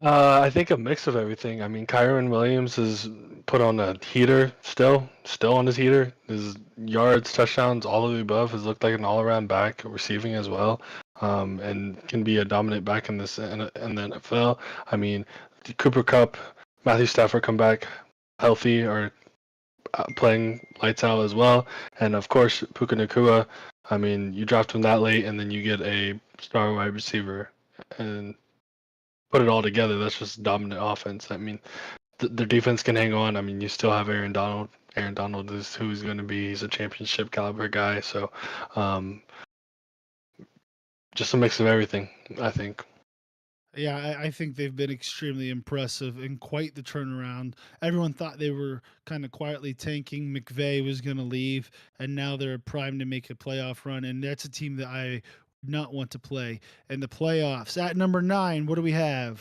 I think a mix of everything. I mean, Kyron Williams has put on a heater still on his heater. His yards, touchdowns, all of the above has looked like an all-around back, receiving as well, and can be a dominant back in the NFL. I mean, Cooper Kupp, Matthew Stafford come back. healthy are playing lights out as well. And of course, Puka Nacua. I mean, you draft him that late, and then you get a star wide receiver, and put it all together. That's just dominant offense. I mean, their defense can hang on. I mean, you still have Aaron Donald. Aaron Donald is who he's going to be. He's a championship caliber guy. So, just a mix of everything, I think. Yeah, I think they've been extremely impressive and quite the turnaround. Everyone thought they were kind of quietly tanking. McVay was going to leave, and now they're primed to make a playoff run. And that's a team that I would not want to play in the playoffs. At number 9, what do we have?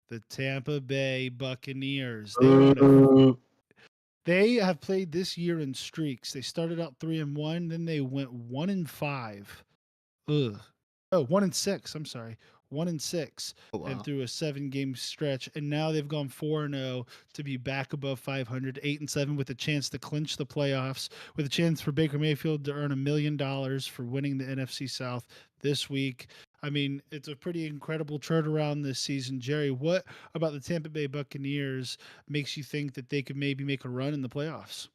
The Tampa Bay Buccaneers. They have played this year in streaks. They started out 3-1, then they went 1-5. Ugh. Oh, 1-6. I'm sorry. 1-6 Oh, wow. and through a 7-game stretch, and now they've gone 4-0 to be back above 500, 8-7 with a chance to clinch the playoffs, with a chance for Baker Mayfield to earn $1 million for winning the NFC South this week. I mean, it's a pretty incredible turnaround this season. Jerry, what about the Tampa Bay Buccaneers makes you think that they could maybe make a run in the playoffs?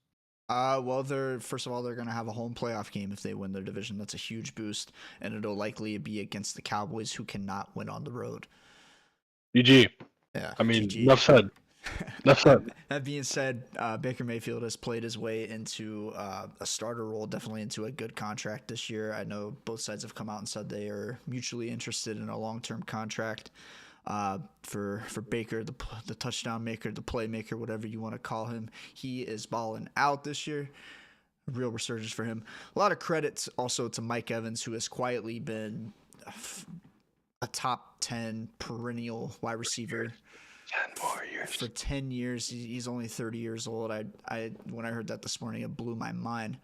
Well, first of all, they're gonna have a home playoff game if they win their division. That's a huge boost, and it'll likely be against the Cowboys, who cannot win on the road. GG. Yeah, I mean, GG. enough said. Enough said. That being said, Baker Mayfield has played his way into a starter role, definitely into a good contract this year. I know both sides have come out and said they are mutually interested in a long-term contract. For Baker, the touchdown maker, the playmaker, whatever you want to call him, he is balling out this year. Real resurgence for him. A lot of credits also to Mike Evans, who has quietly been a top 10 perennial wide receiver. 10 more years. For 10 years. He's only 30 years old. I when I heard that this morning, it blew my mind.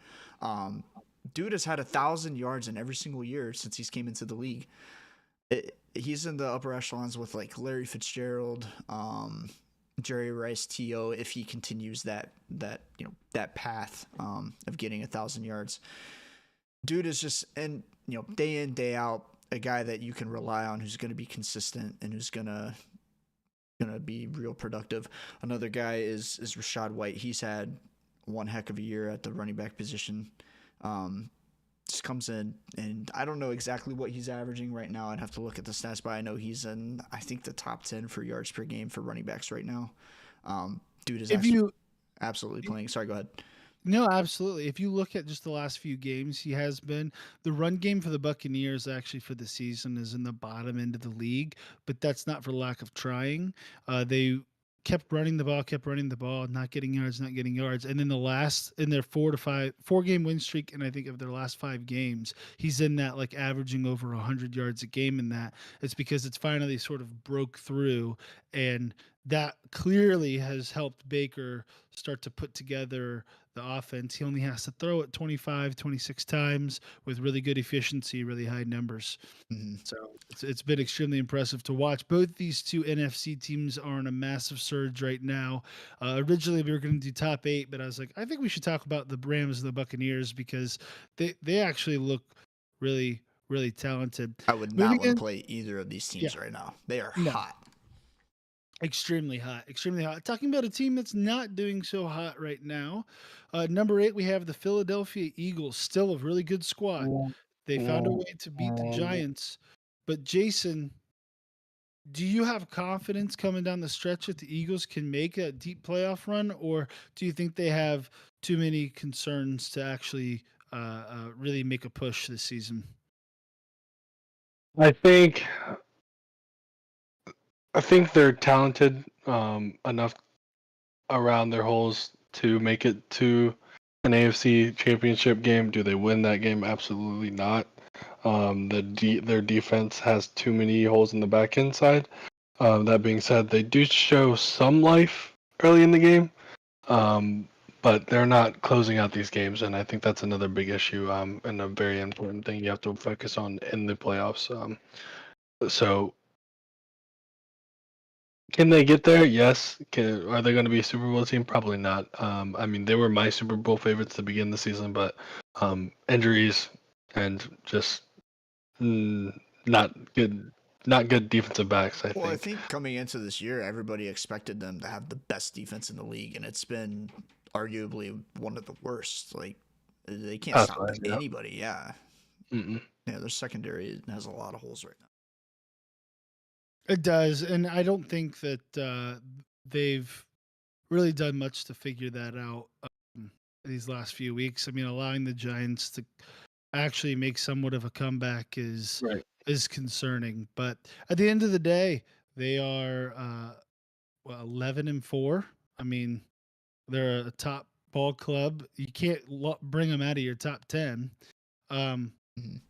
Dude has had 1,000 yards in every single year since he's came into the league. He's in the upper echelons with like Larry Fitzgerald, Jerry Rice, T.O. if he continues that path of getting 1,000 yards. Dude is just, and day in, day out, a guy that you can rely on, who's going to be consistent and who's gonna be real productive. Another guy is Rachaad White. He's had one heck of a year at the running back position. Just comes in, and I don't know exactly what he's averaging right now. I'd have to look at the stats, but I know he's in, I think, the top 10 for yards per game for running backs right now. Dude is absolutely playing. Sorry, go ahead. No, absolutely. If you look at just the last few games, he has been. The run game for the Buccaneers actually for the season is in the bottom end of the league, but that's not for lack of trying. They kept running the ball, not getting yards. And then in their 4-game win streak, and I think of their last 5 games, he's in that like averaging over 100 yards a game in that. It's because it's finally sort of broke through, and that clearly has helped Baker start to put together the offense. He only has to throw it 25, 26 times with really good efficiency, really high numbers. Mm-hmm. So it's been extremely impressive to watch. Both these two NFC teams are on a massive surge right now. Originally, we were going to do top 8, but I was like, I think we should talk about the Rams and the Buccaneers because they actually look really, really talented. I would not want to play either of these teams right now. They are hot. Extremely hot. Talking about a team that's not doing so hot right now. Number 8, we have the Philadelphia Eagles, still a really good squad. They found a way to beat the Giants. But Jason, do you have confidence coming down the stretch that the Eagles can make a deep playoff run, or do you think they have too many concerns to actually really make a push this season? I think they're talented enough around their holes to make it to an AFC championship game. Do they win that game? Absolutely not. Their defense has too many holes in the back end side. That being said, they do show some life early in the game, but they're not closing out these games, and I think that's another big issue and a very important thing you have to focus on in the playoffs. So can they get there? Yes. Are they going to be a Super Bowl team? Probably not. I mean, they were my Super Bowl favorites to begin the season, but injuries and just not good not good defensive backs. I Well, I think. think coming into this year, everybody expected them to have the best defense in the league, and it's been arguably one of the worst. Like they can't That's stop right. Yeah. anybody. Yeah, Mm-mm. yeah. Their secondary has a lot of holes right now. It does, and I don't think that they've really done much to figure that out these last few weeks. I mean, allowing the Giants to actually make somewhat of a comeback Right. is concerning. But at the end of the day, they are 11-4. I mean, they're a top ball club. You can't bring them out of your top 10. Um, Mhm.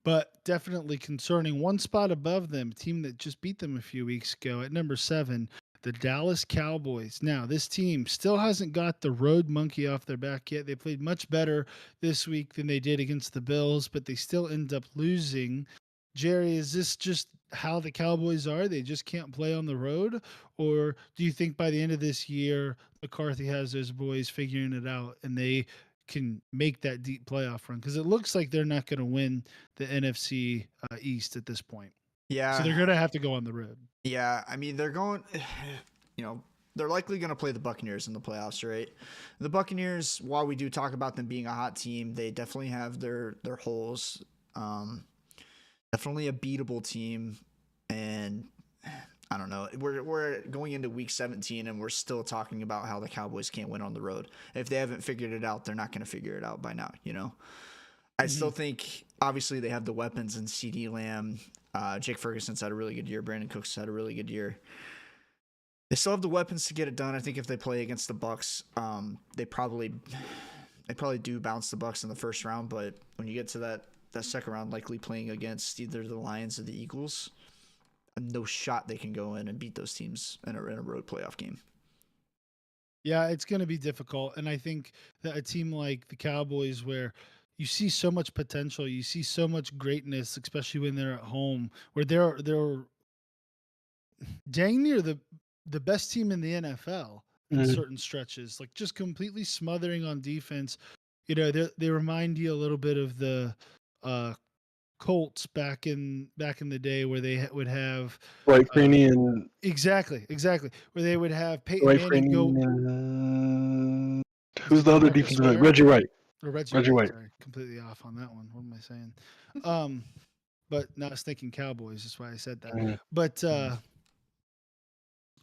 but definitely concerning. One spot above them, a team that just beat them a few weeks ago at number 7, the Dallas Cowboys. Now, this team still hasn't got the road monkey off their back yet. They played much better this week than they did against the Bills, but they still end up losing. Jerry, is this just how the Cowboys are? They just can't play on the road? Or do you think by the end of this year, McCarthy has those boys figuring it out and they can make that deep playoff run? Because it looks like they're not going to win the NFC East at this point. So Yeah, they're going to have to go on the road. yeah. I mean, they're going. You know, they're likely going to play the Buccaneers in the playoffs, right? The Buccaneers, while we do talk about them being a hot team, they definitely have their holes. Definitely a beatable team, and I don't know. We're going into week 17, and we're still talking about how the Cowboys can't win on the road. If they haven't figured it out, they're not going to figure it out by now. You know, I still think obviously they have the weapons in CD Lamb. Jake Ferguson's had a really good year. Brandon Cooks had a really good year. They still have the weapons to get it done. I think if they play against the Bucks, they probably do bounce the Bucks in the first round. But when you get to that second round, likely playing against either the Lions or the Eagles, no shot they can go in and beat those teams in a road playoff game. Yeah, it's going to be difficult. And I think that a team like the Cowboys, where you see so much potential, you see so much greatness, especially when they're at home, where they're dang near the best team in the NFL in Mhm. certain stretches, like just completely smothering on defense. You know, they remind you a little bit of the uh, Colts back in the day, where they would have Dwight uh, Freeney and exactly where they would have Peyton Dwight Manning go. Freeney and Was who's it the other DeMarcus defensive end? Ware Reggie White. or Reggie Reggie White? White. Sorry, completely off on that one. What am I saying? Um, but no, I was thinking Cowboys. That's why I said that. Mhm. But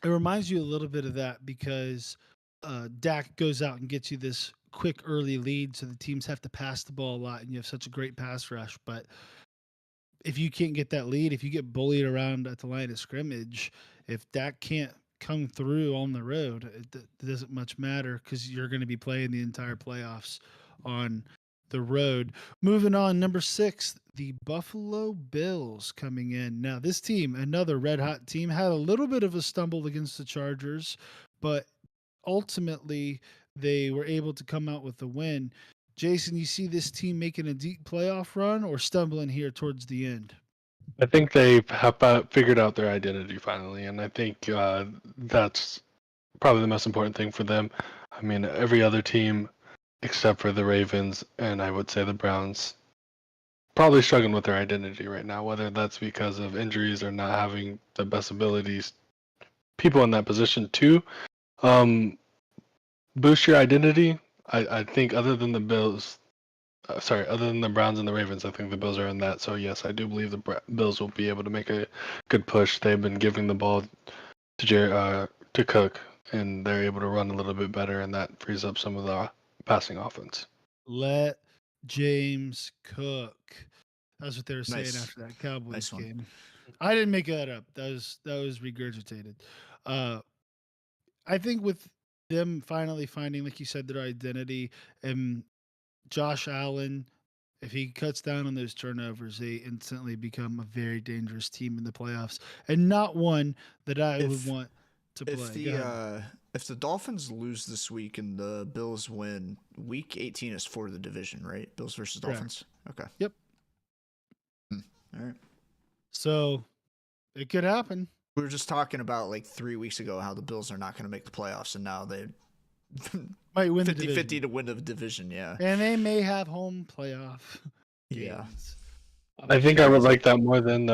it reminds you a little bit of that because Dak goes out and gets you this quick early lead, so the teams have to pass the ball a lot, and you have such a great pass rush. But if you can't get that lead, if you get bullied around at the line of scrimmage, if Dak can't come through on the road, it doesn't much matter because you're going to be playing the entire playoffs on the road. Moving on, number 6, the Buffalo Bills coming in. Now, this team, another red hot team, had a little bit of a stumble against the Chargers, but ultimately they were able to come out with the win. Jason, you see this team making a deep playoff run or stumbling here towards the end? I think they have figured out their identity finally, and I think that's probably the most important thing for them. I mean, every other team except for the Ravens and I would say the Browns probably struggling with their identity right now, whether that's because of injuries or not having the best abilities. People in that position to boost your identity. I think other than the Bills, other than the Browns and the Ravens, I think the Bills are in that. So yes, I do believe the Bills will be able to make a good push. They've been giving the ball to Cook, and they're able to run a little bit better, and that frees up some of the passing offense. Let James cook. That's what they were saying Nice. after that Cowboys Nice one. game. I didn't make that up. That was regurgitated. I think with them finally finding, like you said, their identity, and Josh Allen, if he cuts down on those turnovers, they instantly become a very dangerous team in the playoffs, and not one that I would want to play. If the Dolphins lose this week and the Bills win, week 18 is for the division, right? Bills versus Correct. Dolphins. Okay. Yep. All right. So it could happen. We were just talking about like 3 weeks ago how the Bills are not going to make the playoffs, and now they Might win 50-50 to win the division. Yeah. and they may have home playoff Yeah. games. I think I would like that more than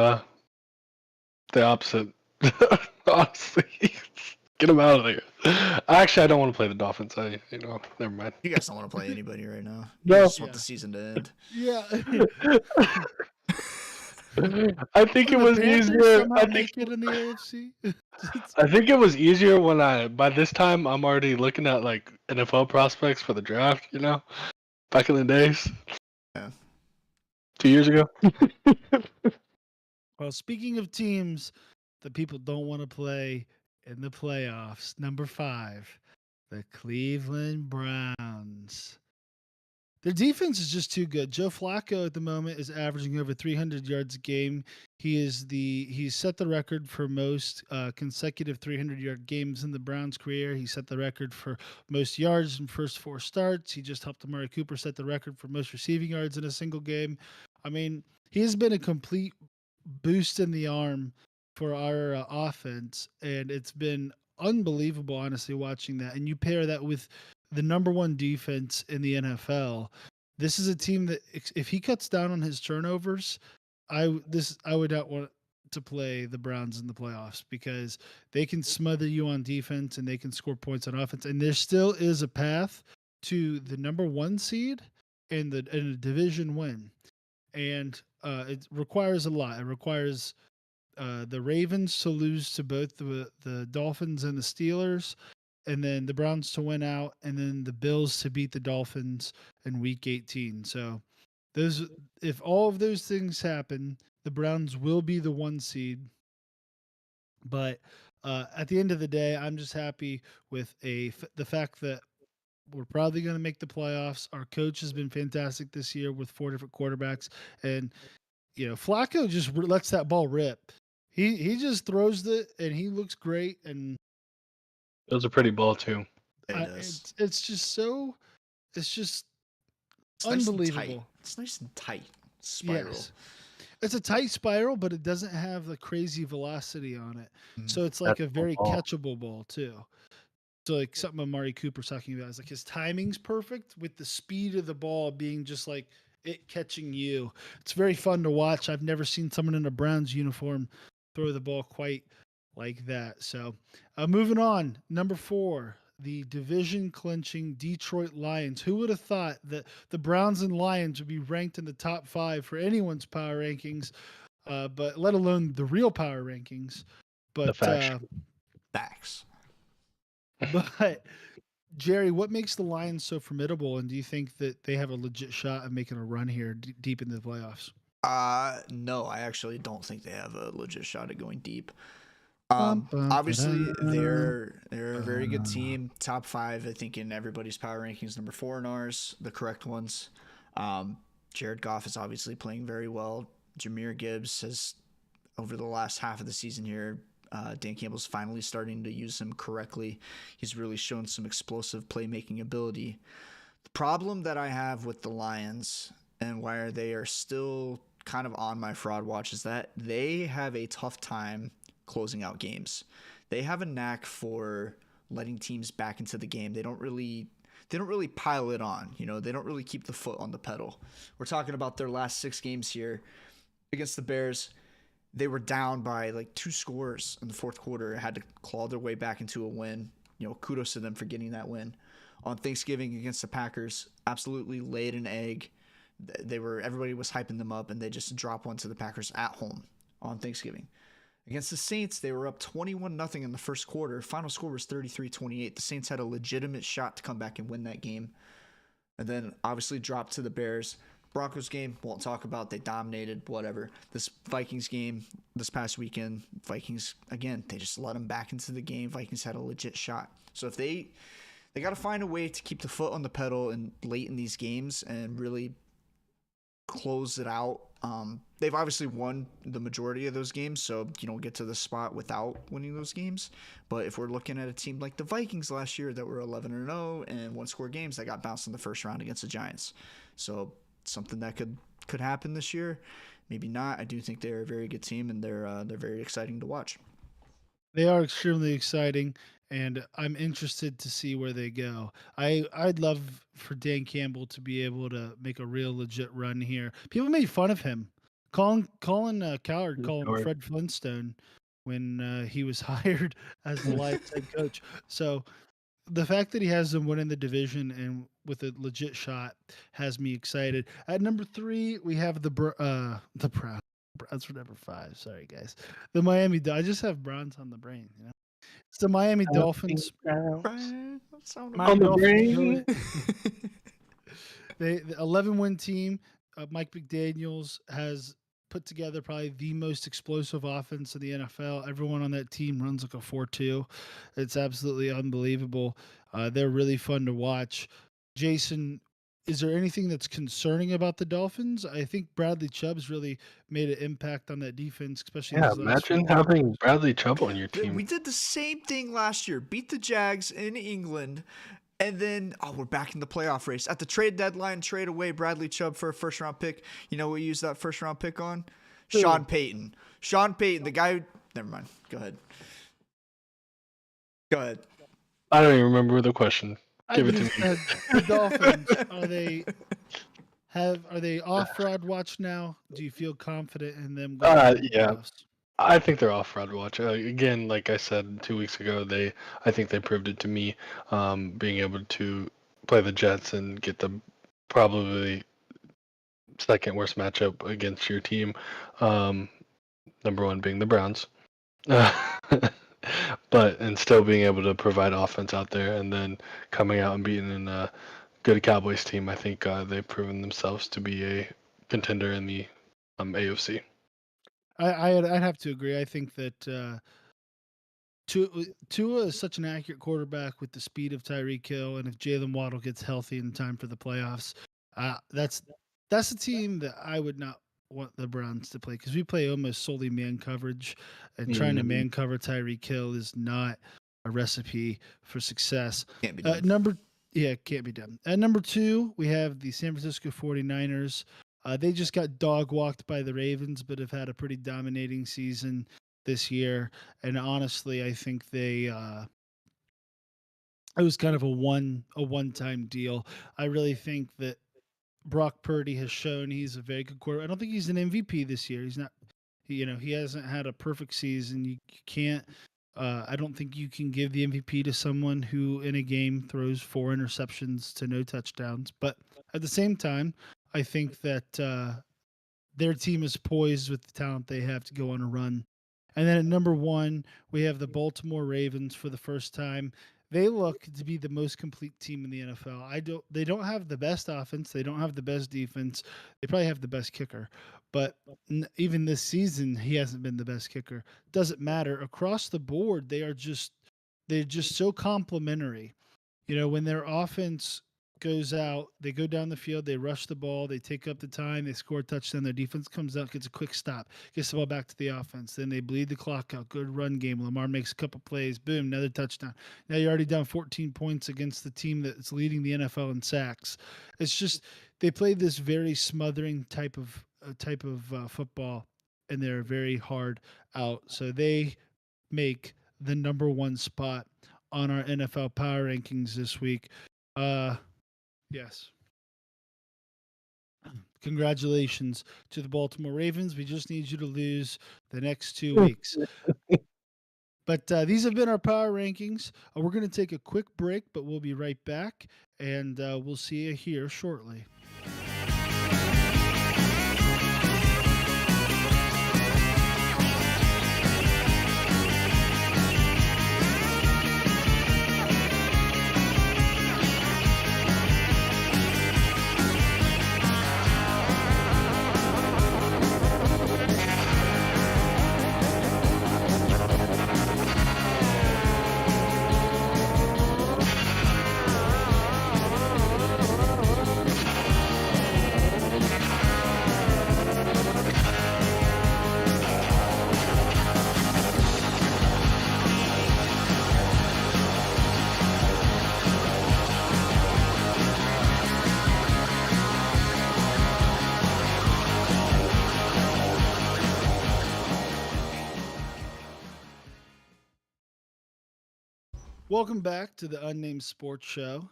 the opposite. Honestly, get them out of there. Actually, I don't want to play the Dolphins. Never mind. You guys don't want to play anybody right now. You No. just want the Yeah. season to end. Yeah. I think it Will the was Panthers easier. somehow make it in the AFC? I think it was easier when by this time I'm already looking at like NFL prospects for the draft. Back in the days. Yeah. 2 years ago. Well, speaking of teams that people don't want to play in the playoffs, number 5, the Cleveland Browns. Their defense is just too good. Joe Flacco at the moment is averaging over 300 yards a game. He's set the record for most consecutive 300-yard games in the Browns' career. He set the record for most yards in first 4 starts. He just helped Amari Cooper set the record for most receiving yards in a single game. I mean, he has been a complete boost in the arm for our offense, and it's been unbelievable, honestly, watching that. And you pair that with the number 1 defense in the NFL. This is a team that if he cuts down on his turnovers, I would not want to play the Browns in the playoffs because they can smother you on defense and they can score points on offense. And there still is a path to the number 1 seed and a division win. And it requires a lot. It requires the Ravens to lose to both the Dolphins and the Steelers, and then the Browns to win out, and then the Bills to beat the Dolphins in Week 18. So, if all of those things happen, the Browns will be the 1 seed. But at the end of the day, I'm just happy with the fact that we're probably going to make the playoffs. Our coach has been fantastic this year with 4 different quarterbacks, and Flacco just lets that ball rip. He just throws it, and he looks great. And It was a pretty ball too. it's just It's unbelievable. Nice and tight. It's nice and tight spiral. Yes. It's a tight spiral, but it doesn't have the crazy velocity on it. So it's like a very catchable ball too. So like something Amari Cooper's talking about is like his timing's perfect with the speed of the ball being just like it catching you. It's very fun to watch. I've never seen someone in a Browns uniform throw the ball quite like that. So moving on, number 4, the division clinching Detroit Lions. Who would have thought that the Browns and Lions would be ranked in the top 5 for anyone's power rankings, but let alone the real power rankings. But Facts. But Jerry, what makes the Lions so formidable, and do you think that they have a legit shot at making a run here deep into the playoffs? No, I actually don't think they have a legit shot at going deep. Obviously, they're a very good team, top 5, I think, in everybody's power rankings. Number 4 in ours, the correct ones. Jared Goff is obviously playing very well. Jahmyr Gibbs has, over the last half of the season here, Dan Campbell's finally starting to use him correctly. He's really shown some explosive playmaking ability. The problem that I have with the Lions and why they are still kind of on my fraud watch is that they have a tough time closing out games. They have a knack for letting teams back into the game. They don't really pile it on. They don't really keep the foot on the pedal. We're talking about their last 6 games here against the Bears. They were down by like 2 scores in the 4th quarter, had to claw their way back into a win. Kudos to them for getting that win. On Thanksgiving against the Packers, absolutely laid an egg. Everybody was hyping them up, and they just dropped one to the Packers at home on Thanksgiving. Against the Saints, they were up 21-0 in the first quarter. Final score was 33-28. The Saints had a legitimate shot to come back and win that game. And then obviously dropped to the Bears. Broncos game, won't talk about. They dominated, whatever. This Vikings game this past weekend, Vikings, again, they just let them back into the game. Vikings had a legit shot. So if they got to find a way to keep the foot on the pedal and late in these games and really close it out. They've obviously won the majority of those games, so you don't get to the spot without winning those games. But if we're looking at a team like the Vikings last year that were 11-0 and 1-score games that got bounced in the first round against the Giants. So something that could happen this year. Maybe not. I do think they're a very good team, and they're very exciting to watch. They are extremely exciting, and I'm interested to see where they go. I'd love for Dan Campbell to be able to make a real legit run here. People made fun of him. Colin Cowherd called him Fred Flintstone when he was hired as the Lions head coach. So the fact that he has them winning the division and with a legit shot has me excited. At number 3, we have the Browns. Browns for number 5. Sorry, guys. The Miami. I just have Browns on the brain. You know, it's the Miami Dolphins. Brian, that sounded Miami On the Dolphins brain. the 11-win team. Mike McDaniels has put together probably the most explosive offense in the NFL. Everyone on that team runs like a 4-2. It's absolutely unbelievable. They're really fun to watch. Jason, is there anything that's concerning about the Dolphins? I think Bradley Chubb's really made an impact on that defense, especially Yeah, these last few imagine games. having Bradley Chubb on your We team. did the same thing last year. Beat the Jags in England. And then, we're back in the playoff race. At the trade deadline, trade away Bradley Chubb for a first-round pick. You know what we used that first-round pick on? Who? Sean Payton. Sean Payton, the guy never mind. Go ahead. Go ahead. I don't even remember the question. Give it to just me. said, the Dolphins, are they off Rod watch now? Do you feel confident in them going to the Yeah. playoffs? I think they're off Rod watch. Again, like I said 2 weeks ago, I think they proved it to me, being able to play the Jets and get the probably second worst matchup against your team. Number one being the Browns, but and still being able to provide offense out there, and then coming out and beating a good Cowboys team. I think they've proven themselves to be a contender in the AFC. I'd have to agree. I think that Tua is such an accurate quarterback with the speed of Tyreek Hill, and if Jalen Waddle gets healthy in time for the playoffs, that's a team that I would not want the Browns to play, because we play almost solely man coverage, and trying to Mhm. man cover Tyreek Hill is not a recipe for success. Can't be done. It can't be done. At number 2, we have the San Francisco 49ers. They just got dog walked by the Ravens, but have had a pretty dominating season this year. And honestly, I think it was kind of a one-time deal. I really think that Brock Purdy has shown he's a very good quarterback. I don't think he's an MVP this year. He's not. He hasn't had a perfect season. You can't. I don't think you can give the MVP to someone who in a game throws 4 interceptions to no touchdowns. But at the same time, I think that their team is poised with the talent they have to go on a run. And then at number 1, we have the Baltimore Ravens for the first time. They look to be the most complete team in the NFL. They don't have the best offense, they don't have the best defense. They probably have the best kicker. But even this season, he hasn't been the best kicker. Doesn't matter. Across the board, they're just so complimentary. When their offense goes out, they go down the field, they rush the ball, they take up the time, they score a touchdown, their defense comes out, gets a quick stop, gets the ball back to the offense, then they bleed the clock out, good run game, Lamar makes a couple plays, boom, another touchdown. Now you're already down 14 points against the team that's leading the NFL in sacks. It's just they play this very smothering type of football, and they're very hard out. So they make the number 1 spot on our NFL power rankings this week. Yes. Congratulations to the Baltimore Ravens. We just need you to lose the next 2 weeks. But these have been our power rankings. We're going to take a quick break, but we'll be right back, and we'll see you here shortly. Welcome back to the Unnamed Sports Show.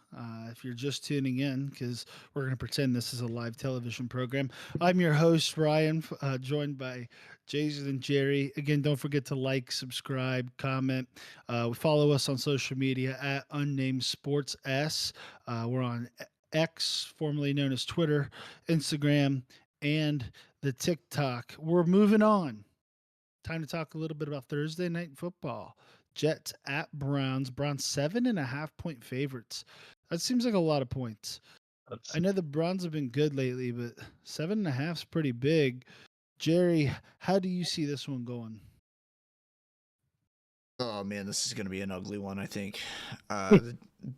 If you're just tuning in, because we're going to pretend this is a live television program, I'm your host, Ryan, joined by Jason and Jerry. Again, don't forget to like, subscribe, comment. Follow us on social media at Unnamed Sports S. We're on X, formerly known as Twitter, Instagram, and the TikTok. We're moving on. Time to talk a little bit about Thursday night football. Jets at Browns. Browns 7.5 point favorites. That seems like a lot of points. That's I know the Browns have been good lately, but 7.5 is pretty big. Jerry, how do you see this one going? Oh man, this is going to be an ugly one. I think,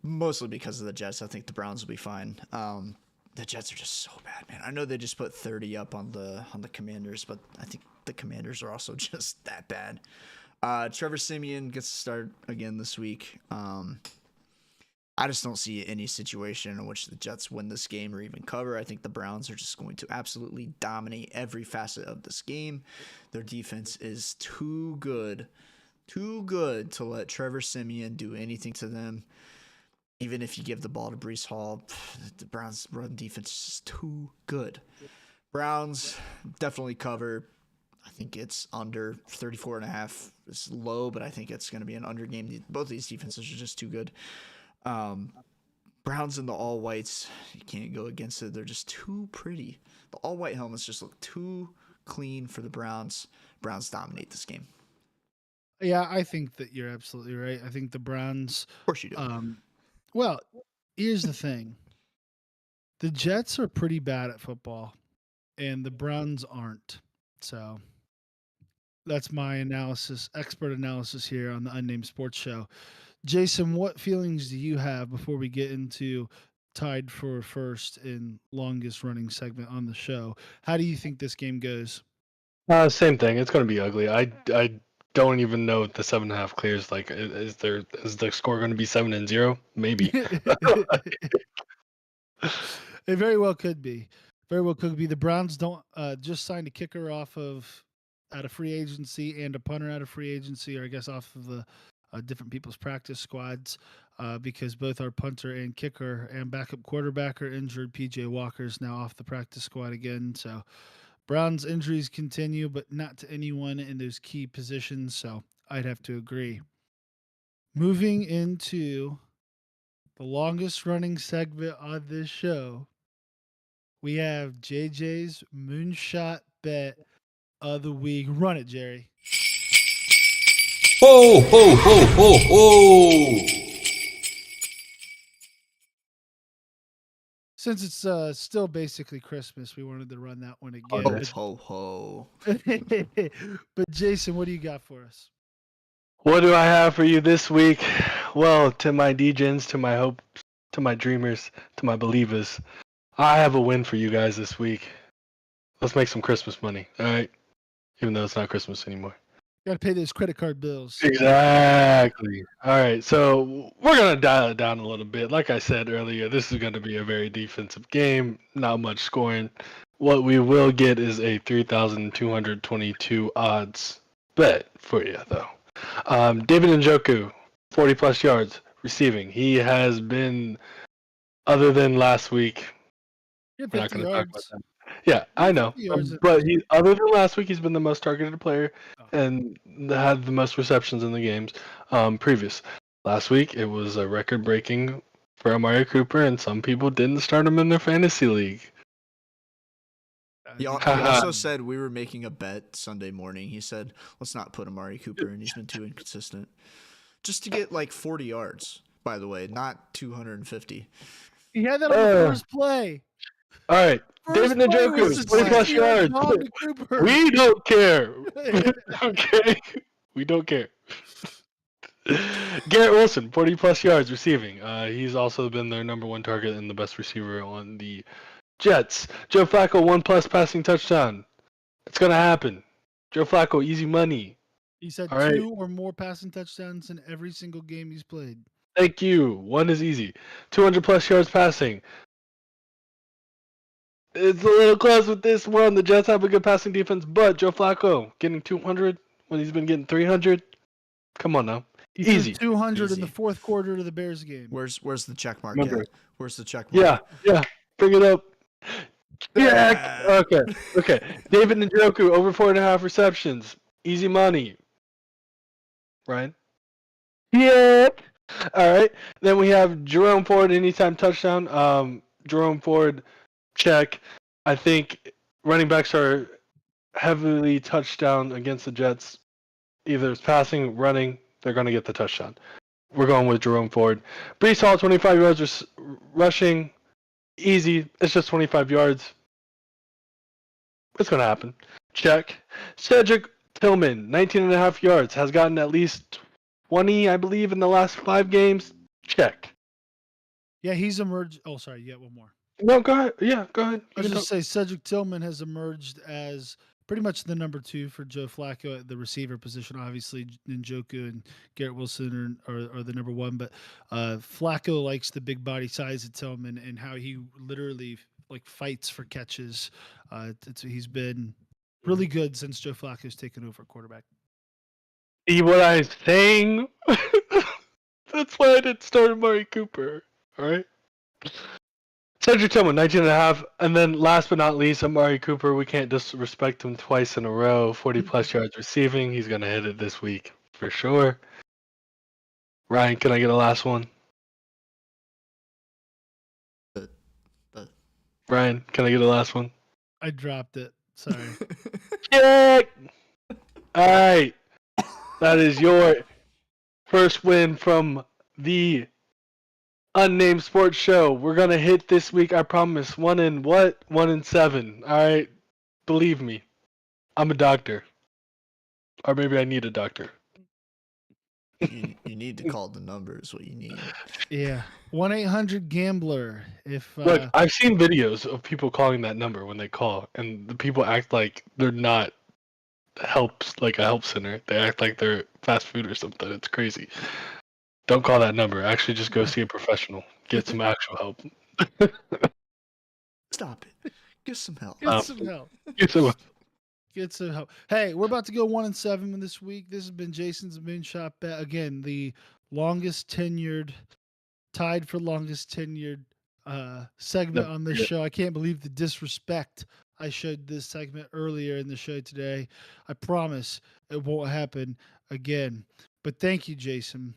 mostly because of the Jets. I think the Browns will be fine. The Jets are just so bad, man. I know they just put 30 up on the Commanders, but I think the Commanders are also just that bad. Trevor Siemian gets to start again this week. I just don't see any situation in which the Jets win this game or even cover. I think the Browns are just going to absolutely dominate every facet of this game. Their defense is too good to let Trevor Siemian do anything to them. Even if you give the ball to Breece Hall, the Browns' run defense is just too good. Browns definitely cover. I think it's under 34.5. It's low, but I think it's going to be an under game. Both these defenses are just too good. Browns in the all whites, you can't go against it. They're just too pretty. The all white helmets just look too clean for the Browns. Browns dominate this game. Yeah, I think that you're absolutely right. I think the Browns. Of course you do. Well, here's the thing: the Jets are pretty bad at football, and the Browns aren't. So that's my analysis, expert analysis here on the Unnamed Sports Show. Jason, what feelings do you have before we get into tied for first and longest running segment on the show? How do you think this game goes? same thing. It's going to be ugly. I don't even know if the 7.5 clears. Like, is the score going to be 7-0? Maybe. It very well could be. Very well could be. The Browns don't just signed a kicker off of out of free agency and a punter out of free agency, or I guess off of the different people's practice squads, because both our punter and kicker and backup quarterback are injured. PJ Walker's now off the practice squad again. So Browns injuries continue, but not to anyone in those key positions. So I'd have to agree. Moving into the longest running segment on this show, we have JJ's moonshot bet of the week. Run it, Jerry. Ho, ho, ho, ho, ho! Since it's still basically Christmas, we wanted to run that one again. Ho, nice. ho, ho. But Jason, what do you got for us? What do I have for you this week? Well, to my DJs, to my hopes, to my dreamers, to my believers, I have a win for you guys this week. Let's make some Christmas money, all right? Even though it's not Christmas anymore. Got to pay those credit card bills. Exactly. All right, so we're going to dial it down a little bit. Like I said earlier, this is going to be a very defensive game, not much scoring. What we will get is a 3,222 odds bet for you, though. David Njoku, 40-plus yards receiving. He has been, other than last week, You're we're not 50 going to talk about yards. that. Yeah, I know. 50 yards at- But other than last week, he's been the most targeted player Oh. and had the most receptions in the games previous. Last week, it was a record-breaking for Amari Cooper, and some people didn't start him in their fantasy league. He Haha. also said we were making a bet Sunday morning. He said, let's not put Amari Cooper in. He's been too inconsistent. Just to get like 40 yards, by the way, not 250. He had that on the first play. All right, First David play was Njoku, a 40-plus 60-yard yards. dog to Cooper. We don't care. Okay? We don't care. Garrett Wilson, 40-plus yards receiving. He's also been their number one target and the best receiver on the Jets. Joe Flacco, 1+ passing touchdown. It's going to happen. Joe Flacco, easy money. He said All right. 2 or more passing touchdowns in every single game he's played. Thank you. One is easy. 200-plus yards passing. It's a little close with this one. The Jets have a good passing defense, but Joe Flacco getting 200 when he's been getting 300. Come on now. He threw Easy. 200 in the Easy. fourth quarter of the Bears game. Where's the check mark Remember. at? Where's the check mark? Yeah. Bring it up. Check. Yeah. Okay. David Njoku over 4.5 receptions. Easy money. Ryan. Yeah. All right. Then we have Jerome Ford anytime touchdown. Jerome Ford, check. I think running backs are heavily touchdown against the Jets. Either it's passing, running, they're going to get the touchdown. We're going with Jerome Ford. Brees Hall, 25 yards rushing. Easy. It's just 25 yards. It's going to happen. Check. Cedric Tillman, 19.5 yards. Has gotten at least 20, I believe, in the last 5 games. Check. Yeah, he's emerged. Oh, sorry. Yeah, one more. No, go ahead. Yeah, go ahead. I was just say Cedric Tillman has emerged as pretty much the number 2 for Joe Flacco at the receiver position. Obviously, Njoku and Garrett Wilson are the number 1, but Flacco likes the big body size of Tillman and how he literally fights for catches. He's been really good since Joe Flacco's taken over quarterback. See what I'm saying? That's why I didn't start Amari Cooper. All right. Cedric Tillman, 19.5. And then last but not least, Amari Cooper. We can't disrespect him twice in a row. 40-plus yards receiving. He's going to hit it this week for sure. Ryan, can I get a last one? Ryan, can I get a last one? I dropped it. Sorry. Check! All right. That is your first win from the Unnamed Sports Show. We're going to hit this week, I promise. 1 in 7. All right? Believe me. I'm a doctor. Or maybe I need a doctor. You need to call the numbers. What you need. Yeah. 1-800-GAMBLER. If Look, I've seen videos of people calling that number when they call, and the people act like they're not a help center. They act like they're fast food or something. It's crazy. Don't call that number. Actually, just go see a professional. Get some actual help. Stop it. Get some help. get some help. Get some. Get some help. Hey, we're about to go 1 in 7 this week. This has been Jason's Moonshot Bet. Again, the tied for longest tenured segment on this show. I can't believe the disrespect I showed this segment earlier in the show today. I promise it won't happen again. But thank you, Jason.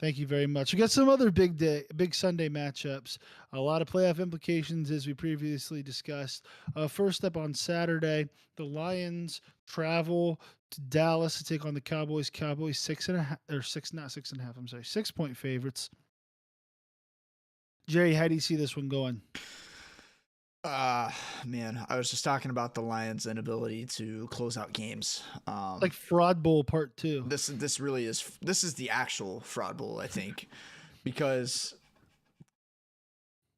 Thank you very much. We got some other big Sunday matchups. A lot of playoff implications, as we previously discussed. First up on Saturday, the Lions travel to Dallas to take on the Cowboys. Cowboys 6.5 favorites. Jerry, how do you see this one going? Man, I was just talking about the Lions' inability to close out games. Like Fraud Bowl Part 2. This is the actual Fraud Bowl, I think, because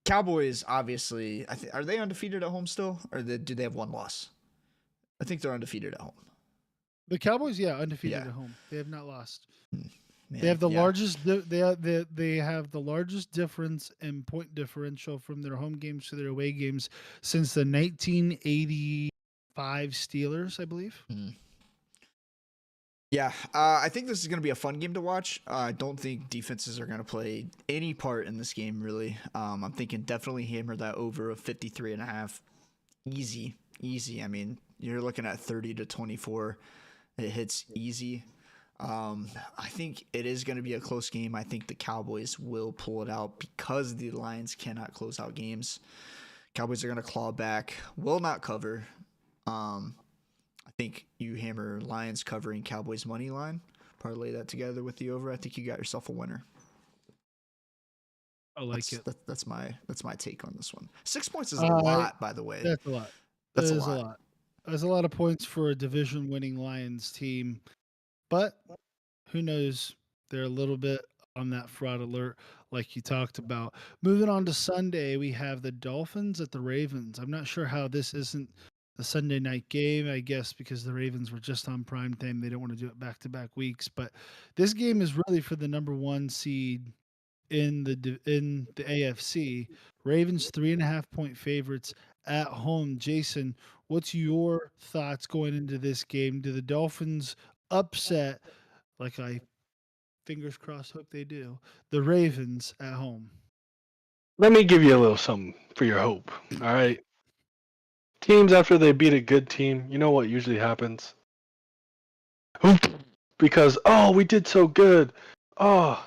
Cowboys obviously, are they undefeated at home still, or do they have 1 loss? I think they're undefeated at home. The Cowboys, undefeated Yeah. at home. They have not lost. Man, They have the yeah. largest. They have the largest difference in point differential from their home games to their away games since the 1985 Steelers, I believe. Yeah, I think this is going to be a fun game to watch. I don't think defenses are going to play any part in this game, really. I'm thinking definitely hammer that over of 53.5. Easy. I mean, you're looking at 30-24. It hits easy. I think it is going to be a close game. I think the Cowboys will pull it out because the Lions cannot close out games. Cowboys are going to claw back, will not cover. I think you hammer Lions covering Cowboys money line, parlay that together with the over. I think you got yourself a winner. I like it. That's my take on this one. 6 points is a lot, by the way. That's a lot. That's That a is lot. There's a lot of points for a division-winning Lions team, but who knows? They're a little bit on that fraud alert, like you talked about. Moving on to Sunday, we have the Dolphins at the Ravens. I'm not sure how this isn't the Sunday night game. I guess because the Ravens were just on prime time, they don't want to do it back-to-back weeks. But this game is really for the number 1 seed in the AFC. Ravens 3.5-point favorites at home. Jason, what's your thoughts going into this game? Do the Dolphins upset, like I Fingers crossed. Hope they do. The Ravens at home. Let me give you a little something for your hope. All right. Teams after they beat a good team, you know what usually happens? Because we did so good. Oh,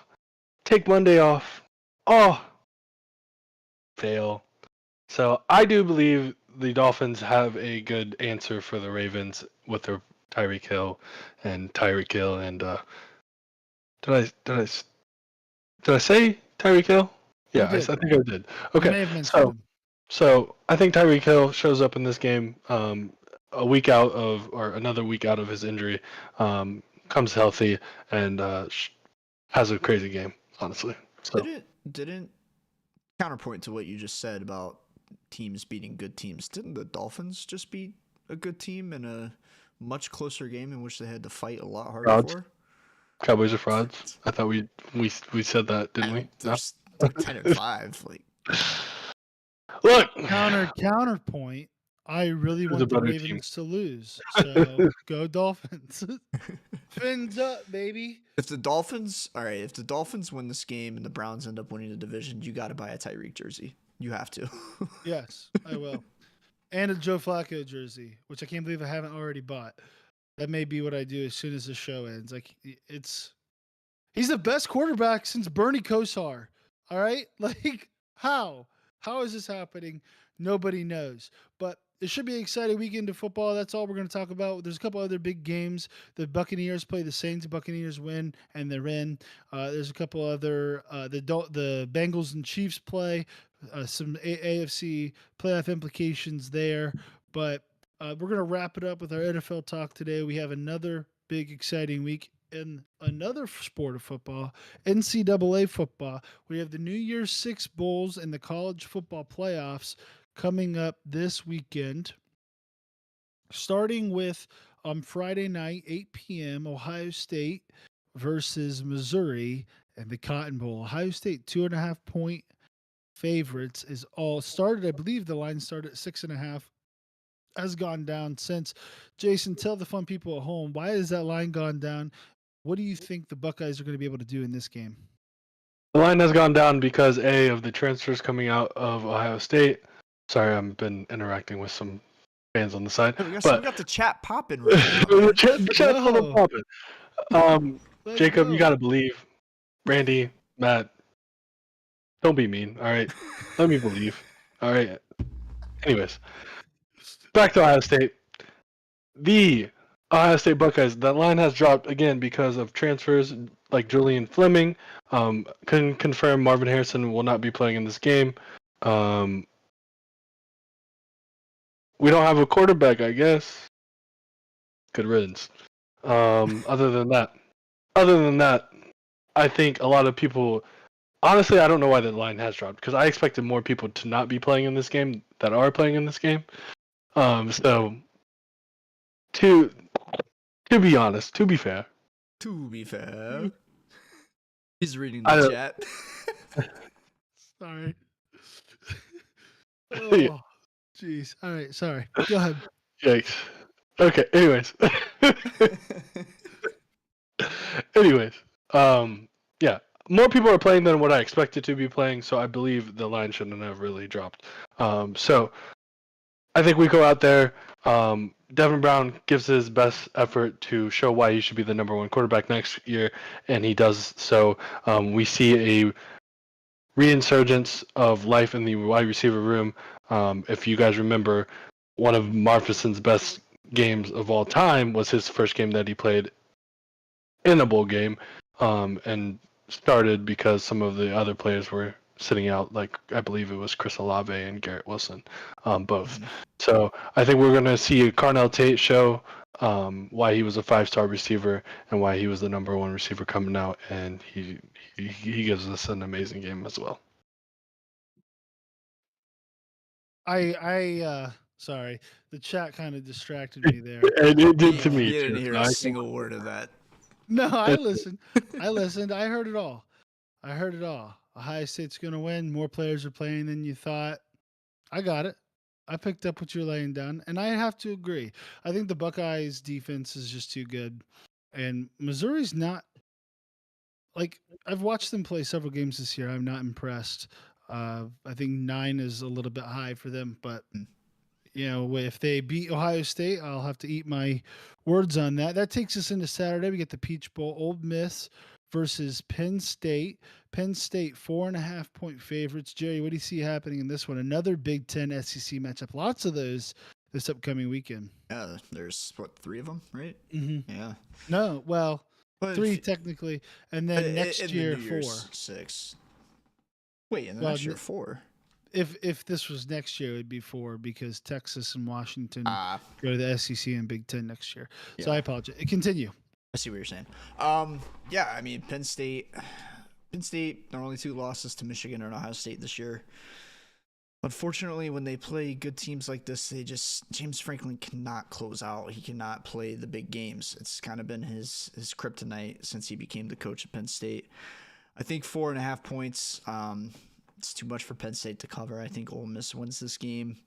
take Monday off. Oh, fail. So I do believe the Dolphins have a good answer for the Ravens with their Tyreek Hill and did I say Tyreek Hill? You Yeah, I did. think I did. You Okay, may have mentioned him. so I think Tyreek Hill shows up in this game a week out of or another week out of his injury, comes healthy and has a crazy game. Honestly, so Didn't counterpoint to what you just said about teams beating good teams. Didn't the Dolphins just beat a good team in a much closer game in which they had to fight a lot harder Frauds. for? Cowboys are frauds. I thought we said that, didn't we? No? There's like 10-5. Like, Look, Counterpoint. I really Who's a want the better Ravens to lose. So go Dolphins. Fins up, baby. if the Dolphins win this game and the Browns end up winning the division, you got to buy a Tyreek jersey. You have to. Yes, I will. And a Joe Flacco jersey, which I can't believe I haven't already bought. That may be what I do as soon as the show ends. Like he's the best quarterback since Bernie Kosar. All right? Like how? How is this happening? Nobody knows. But it should be an exciting weekend of football. That's all we're going to talk about. There's a couple other big games. The Buccaneers play the Saints. The Buccaneers win, and they're in. There's a couple other the Bengals and Chiefs play. Some AFC playoff implications there. But we're going to wrap it up with our NFL talk today. We have another big, exciting week in another sport of football, NCAA football. We have the New Year's Six Bowls and the college football playoffs coming up this weekend. Starting with on Friday night, 8 p.m., Ohio State versus Missouri and the Cotton Bowl. Ohio State 2.5 point favorites is all started. I believe the line started at 6.5. Has gone down since. Jason, tell the fun people at home, why has that line gone down? What do you think the Buckeyes are going to be able to do in this game? the line has gone down because of the transfers coming out of Ohio State. Sorry, I've been interacting with some fans on the side. we got But the chat popping right now. the chat's still popping. Let's Jacob, go. you got to believe. Randy, Matt, don't be mean. All right, let me believe. All right. Anyways, back to Ohio State. The Ohio State Buckeyes. That line has dropped again because of transfers like Julian Fleming. Couldn't confirm Marvin Harrison will not be playing in this game. We don't have a quarterback, I guess. Good riddance. Other than that, I think a lot of people. Honestly, I don't know why the line has dropped because I expected more people to not be playing in this game that are playing in this game. So to be honest, to be fair, he's reading the chat. Sorry. Yeah. Oh, jeez. All right. Sorry. Go ahead. Yikes. Okay. Anyways, yeah, more people are playing than what I expected to be playing, so I believe the line shouldn't have really dropped. So I think we go out there. Devin Brown gives his best effort to show why he should be the number one quarterback next year, and he does so. We see a reinsurgence of life in the wide receiver room. If you guys remember, one of Marfison's best games of all time was his first game that he played in a bowl game, and started because some of the other players were sitting out, like I believe it was Chris Olave and Garrett Wilson, both. So I think we're going to see Carnell Tate show why he was a 5-star receiver and why he was the number one receiver coming out, and he gives us an amazing game as well. Sorry, the chat kind of distracted me there. And it did to me You too. didn't hear a single word of that. No, I listened. I heard it all. Ohio State's going to win. More players are playing than you thought. I got it. I picked up what you're laying down, and I have to agree. I think the Buckeyes' defense is just too good, and Missouri's not like I've watched them play several games this year. I'm not impressed. I think 9 is a little bit high for them, but Mm. if they beat Ohio State, I'll have to eat my words on that. That takes us into Saturday. We get the Peach Bowl, Ole Miss versus Penn State. Penn State 4.5 point favorites. Jerry, what do you see happening in this one? Another Big Ten SEC matchup. Lots of those this upcoming weekend. Yeah, there's what, 3 of them, right? Mm-hmm. Yeah. No, well, But 3 technically, and then next in the year New 4. Year's 6. Wait, and the Well, next year 4. If this was next year, it'd be 4 because Texas and Washington Ah, go to the SEC and Big Ten next year. So Yeah. I apologize. Continue. I see what you're saying. Yeah, I mean, Penn State, their only 2 losses to Michigan and Ohio State this year. Unfortunately, when they play good teams like this, James Franklin cannot close out. He cannot play the big games. It's kind of been his kryptonite since he became the coach at Penn State. I think 4.5 points. It's too much for Penn State to cover. I think Ole Miss wins this game.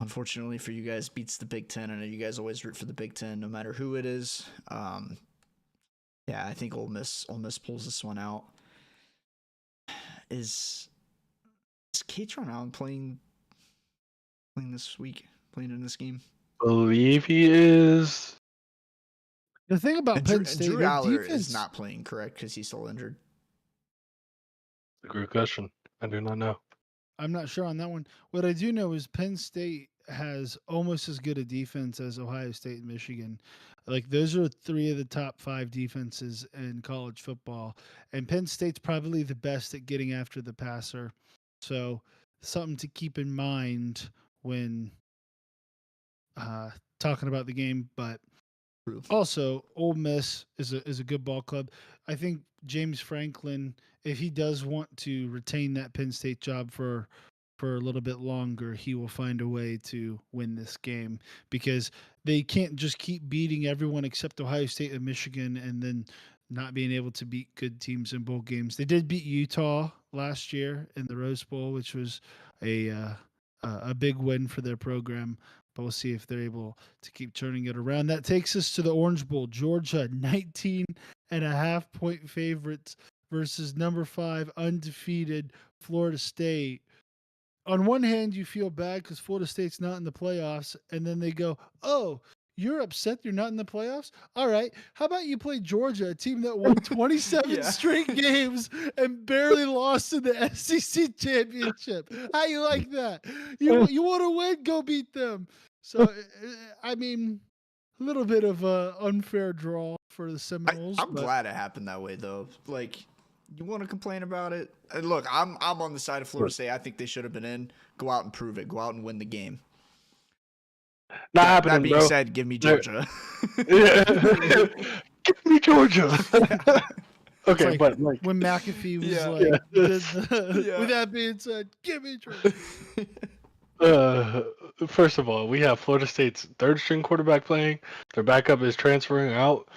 Unfortunately for you guys, beats the Big Ten. I know you guys always root for the Big Ten, no matter who it is. Yeah, I think Ole Miss pulls this one out. Is Katron Allen playing this week? Playing in this game? Believe he is. The thing about And Penn State, Drew their Aller defense is not playing, correct? Because he's still injured. A great question. I do not know. I'm not sure on that one. What I do know is Penn State has almost as good a defense as Ohio State and Michigan. Like those are 3 of the top 5 defenses in college football, and Penn State's probably the best at getting after the passer. So something to keep in mind when talking about the game. But True. also, Ole Miss is a good ball club. I think James Franklin, if he does want to retain that Penn State job for a little bit longer, he will find a way to win this game because they can't just keep beating everyone except Ohio State and Michigan and then not being able to beat good teams in bowl games. They did beat Utah last year in the Rose Bowl, which was a big win for their program. But we'll see if they're able to keep turning it around. That takes us to the Orange Bowl. Georgia, 19.5 point favorites versus number 5 undefeated Florida State. On one hand, you feel bad because Florida State's not in the playoffs, and then they go, "Oh, you're upset you're not in the playoffs? All right, how about you play Georgia, a team that won 27 Yeah. straight games and barely lost in the SEC championship? How you like that? You want to win? Go beat them." So, I mean, a little bit of a unfair draw for the Seminoles. I'm but glad it happened that way, though. Like, you want to complain about it? And look, I'm on the side of Florida State. I think they should have been in. Go out and prove it. Go out and win the game. Not That happening, being bro. said, give me Georgia. Give me Georgia. Okay, like but like, when McAfee was Yeah. like, Yeah. with that being said, give me Georgia. first of all, we have Florida State's 3rd-string quarterback playing. Their backup is transferring out.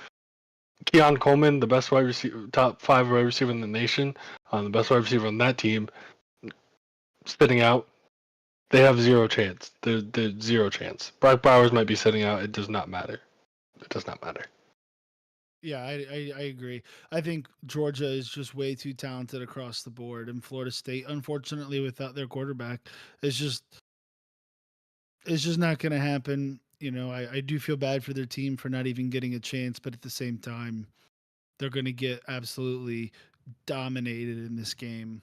Keon Coleman, the best wide receiver, top 5 wide receiver in the nation, the best wide receiver on that team, sitting out. They have zero chance. There's 0 chance. Brock Bowers might be sitting out. It does not matter. It does not matter. Yeah, I agree. I think Georgia is just way too talented across the board, and Florida State, unfortunately, without their quarterback, it's just not going to happen. I do feel bad for their team for not even getting a chance, but at the same time, they're going to get absolutely dominated in this game.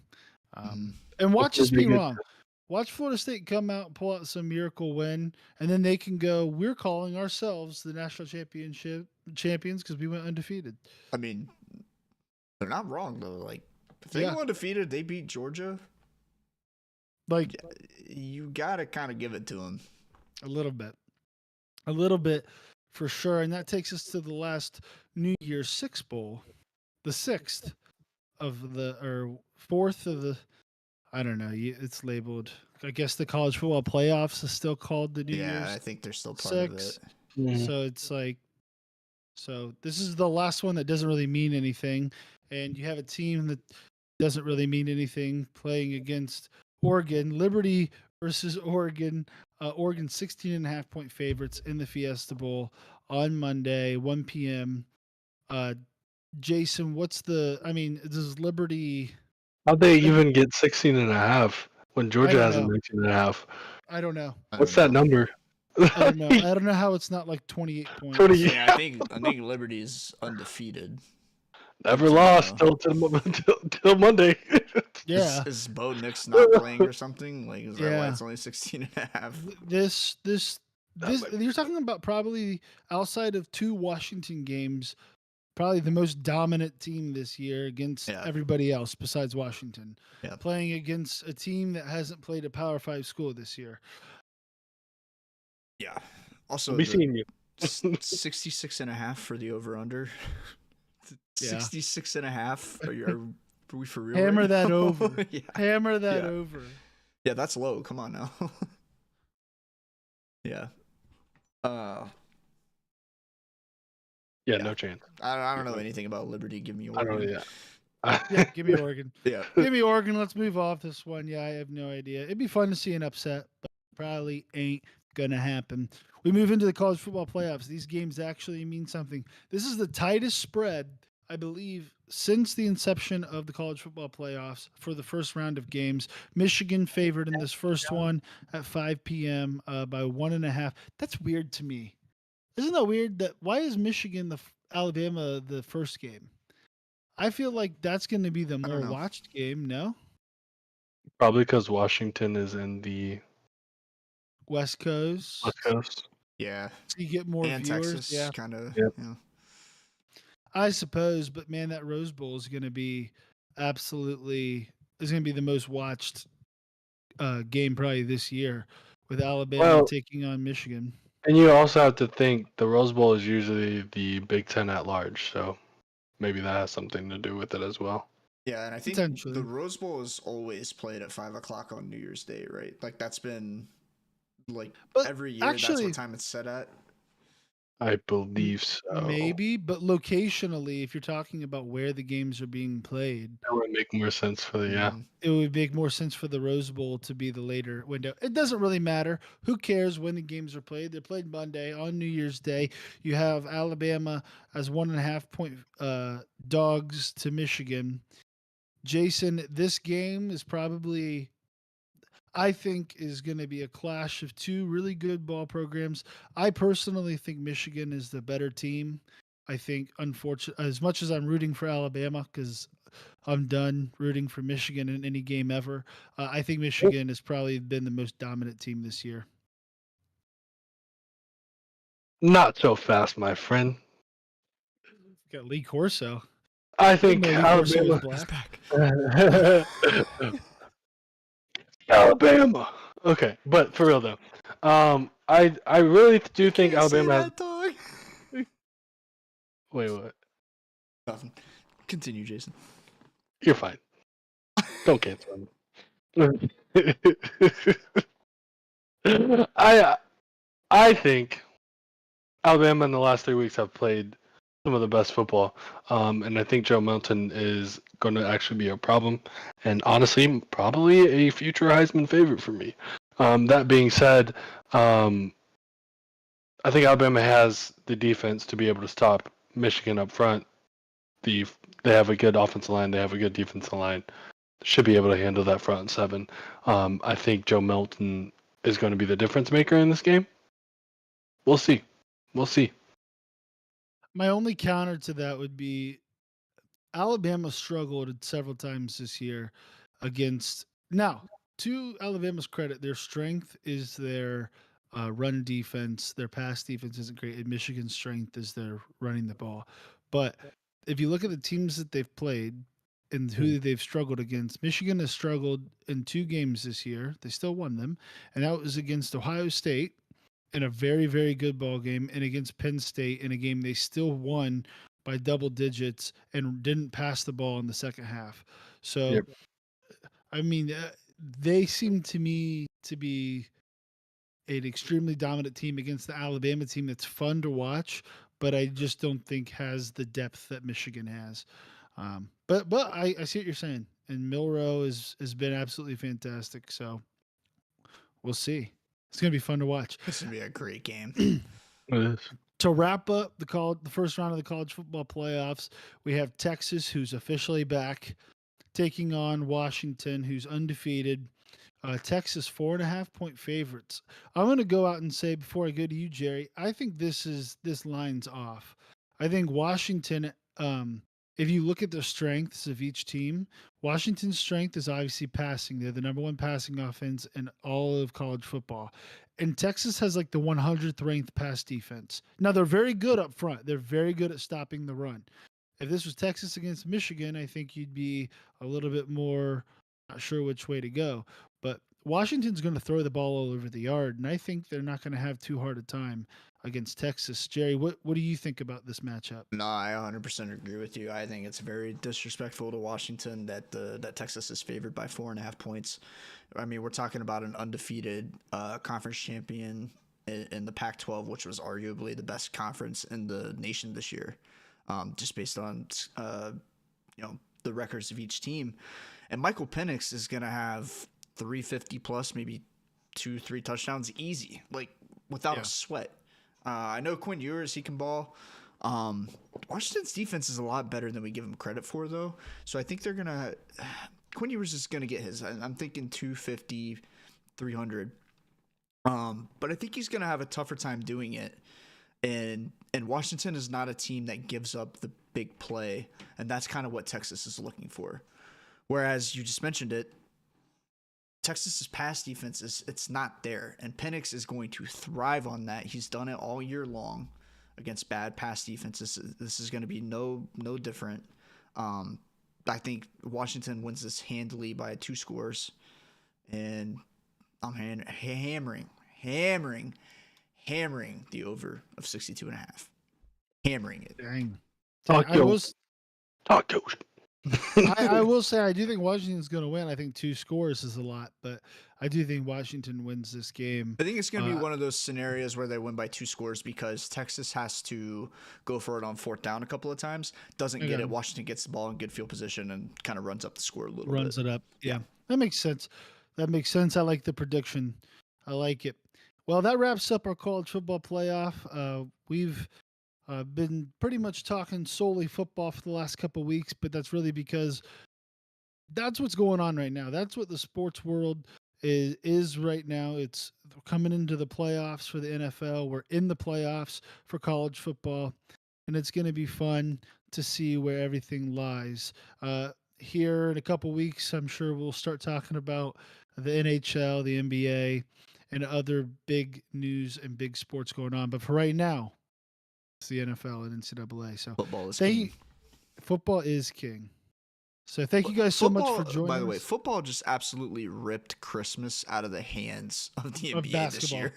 And watch us be wrong. Watch Florida State come out, pull out some miracle win, and then they can go, "We're calling ourselves the national championship champions because we went undefeated." I mean, they're not wrong, though. Like, if they Yeah. go undefeated, they beat Georgia. Like You got to kind of give it to them. a little bit for sure. And that takes us to the last New Year's Six Bowl, the 6th of the, or 4th of the, I don't know. It's labeled, I guess the college football playoffs is still called the New Yeah, I Year's. think they're still part of 6. it. So it's like, so this is the last one that doesn't really mean anything. And you have a team that doesn't really mean anything playing against Oregon. Liberty versus Oregon. Oregon 16.5 point favorites in the Fiesta Bowl on Monday, 1 p.m. Jason, what's the? I mean, does Liberty? How'd they even get 16.5 when I Georgia don't has a know. 19.5? I don't know. I What's don't that know. number? I don't know. I don't know how it's not like 28 points. 20. Yeah, I think Liberty's undefeated. Never 13-0. lost till Monday. Yeah. Is Bo Nix not playing or something? Like, is that why Yeah. it's only 16.5? This might you're talking about probably outside of 2 Washington games, probably the most dominant team this year against Yeah. everybody else besides Washington. Yeah. Playing against a team that hasn't played a Power 5 school this year. Yeah. Also, we the seen you. 66.5 for the over/under. Yeah. 66.5. Are we for real? Hammer right that now? over. Yeah. Hammer that Yeah. over. Yeah, that's low. Come on now. Yeah. Yeah, Yeah. no chance. I don't know anything about Liberty. Give me I don't Oregon. know. Yeah. Yeah, give me Oregon. Yeah. Give me Oregon. Let's move off this one. Yeah, I have no idea. It'd be fun to see an upset, but probably ain't gonna happen. We move into the college football playoffs. These games actually mean something. This is the tightest spread, I believe, since the inception of the college football playoffs for the first round of games. Michigan favored in this first one at 5 p.m. By 1.5. That's weird to me. Isn't that weird? That why is Michigan Alabama the first game? I feel like that's going to be the don't more know. watched game. No, Probably because Washington is in the West Coast. West Coast. Yeah. So you get more And viewers. Texas, Yeah, kind of. Yep. Yeah. I suppose. But man, that Rose Bowl is going to be absolutely is going to be the most watched game probably this year with Alabama Well- taking on Michigan. And you also have to think the Rose Bowl is usually the Big Ten at large, so maybe that has something to do with it as well. Yeah, and I think Potentially. the Rose Bowl is always played at 5 o'clock on New Year's Day, right? Like that's been like But every year. That's actually- what time it's set at. I believe so. Maybe, but locationally, if you're talking about where the games are being played, That would make more sense for the Mhm. it would make more sense for the Rose Bowl to be the later window. It doesn't really matter. Who cares when the games are played? They're played Monday on New Year's Day. You have Alabama as 1.5 point dogs to Michigan. Jason, this game is probably, I think, is going to be a clash of 2 really good ball programs. I personally think Michigan is the better team. I think, unfortunately, as much as I'm rooting for Alabama, because I'm done rooting for Michigan in any game ever, I think Michigan has probably been the most dominant team this year. Not so fast, my friend. Got Lee Corso. I think Didn't know Lee Corso was Alabama. black. Alabama. Okay, but for real though, I really do think Can't say Alabama has. that, dog. Wait, what? Nothing. Continue, Jason. You're fine. Don't cancel me. I think Alabama in the last 3 weeks have played some of the best football, and I think Joe Milton is going to actually be a problem, and honestly, probably a future Heisman favorite for me. That being said, I think Alabama has the defense to be able to stop Michigan up front. They have a good offensive line. They have a good defensive line. Should be able to handle that front seven. I think Joe Milton is going to be the difference maker in this game. We'll see. We'll see. My only counter to that would be Alabama struggled several times this year against. Now, to Alabama's credit, their strength is their run defense. Their pass defense isn't great. And Michigan's strength is their running the ball. But if you look at the teams that they've played and who they've struggled against, Michigan has struggled in 2 games this year. They still won them, and that was against Ohio State in a very, very good ball game, and against Penn State in a game they still won by double digits and didn't pass the ball in the second half. So, Yep. I mean, they seem to me to be an extremely dominant team against the Alabama team that's fun to watch, but I just don't think has the depth that Michigan has. But I see what you're saying, and Milrow has been absolutely fantastic. So we'll see. It's gonna be fun to watch. This would be a great game. It is. To wrap up the first round of the college football playoffs, we have Texas, who's officially back, taking on Washington, who's undefeated. Texas 4.5 point favorites. I'm going to go out and say before I go to you, Jerry, I think this line's off. I think Washington. If you look at the strengths of each team, Washington's strength is obviously passing. They're the number one passing offense in all of college football. And Texas has like the 100th ranked pass defense. Now, they're very good up front. They're very good at stopping the run. If this was Texas against Michigan, I think you'd be a little bit more not sure which way to go. But Washington's going to throw the ball all over the yard, and I think they're not going to have too hard a time against Texas. Jerry, what do you think about this matchup? No, I 100% agree with you. I think it's very disrespectful to Washington that that Texas is favored by 4.5 points. I mean, we're talking about an undefeated conference champion in the Pac-12, which was arguably the best conference in the nation this year, just based on the records of each team. And Michael Penix is going to have 350 plus, maybe 2-3 touchdowns easy, like without a sweat. I know Quinn Ewers, he can ball. Washington's defense is a lot better than we give him credit for, though. So I think Quinn Ewers is going to get his. I'm thinking 250, 300. But I think he's going to have a tougher time doing it. And Washington is not a team that gives up the big play. And that's kind of what Texas is looking for. Whereas you just mentioned it, Texas's pass defense it's not there, and Penix is going to thrive on that. He's done it all year long against bad pass defenses. This is going to be no different. I think Washington wins this handily by 2 scores, and I'm hammering the over of 62.5. Hammering it. Dang. Tacos. I will say I do think Washington's going to win. I think 2 scores is a lot, but I do think Washington wins this game. I think it's going to be one of those scenarios where they win by 2 scores because Texas has to go for it on 4th down a couple of times. Doesn't get it. Washington gets the ball in good field position and kind of runs up the score a little bit. Runs it up. Yeah, that makes sense. I like the prediction. I like it. Well, that wraps up our college football playoff. We've been pretty much talking solely football for the last couple of weeks, but that's really because that's what's going on right now. That's what the sports world is right now. It's coming into the playoffs for the NFL. We're in the playoffs for college football, and it's going to be fun to see where everything lies. Here in a couple of weeks, I'm sure we'll start talking about the NHL, the NBA, and other big news and big sports going on. But for right now, it's the NFL and NCAA. So football is king. Football is king. So thank you guys so much for joining us. By the way, football just absolutely ripped Christmas out of the hands of the NBA this year.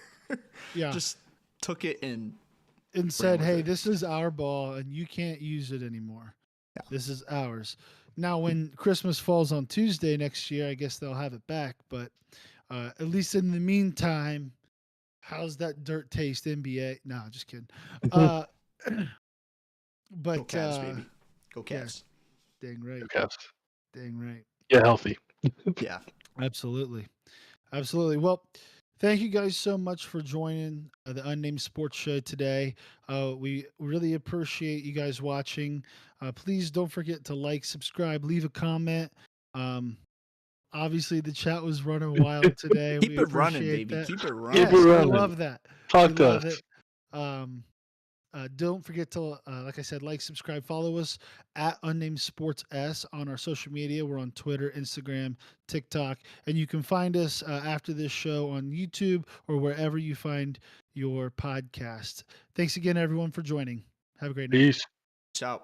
Yeah. Just took it and said, hey, this is our ball and you can't use it anymore. Yeah. This is ours. Now, when Christmas falls on Tuesday next year, I guess they'll have it back. But at least in the meantime, how's that dirt taste, NBA? No, just kidding. But go Cavs, baby. Go Cavs. Yeah, dang right. Go Cavs. Dang right. Yeah, healthy. Yeah. Absolutely. Well, thank you guys so much for joining the Unnamed Sports Show today. We really appreciate you guys watching. Please don't forget to like, subscribe, leave a comment. Obviously, the chat was running wild today. Keep it running, baby. That. Keep it running. Yes, I love that. Talk to us. Don't forget to, like I said, like, subscribe, follow us at Unnamed Sports S on our social media. We're on Twitter, Instagram, TikTok, and you can find us after this show on YouTube or wherever you find your podcast. Thanks again, everyone, for joining. Have a great night. Peace. Ciao.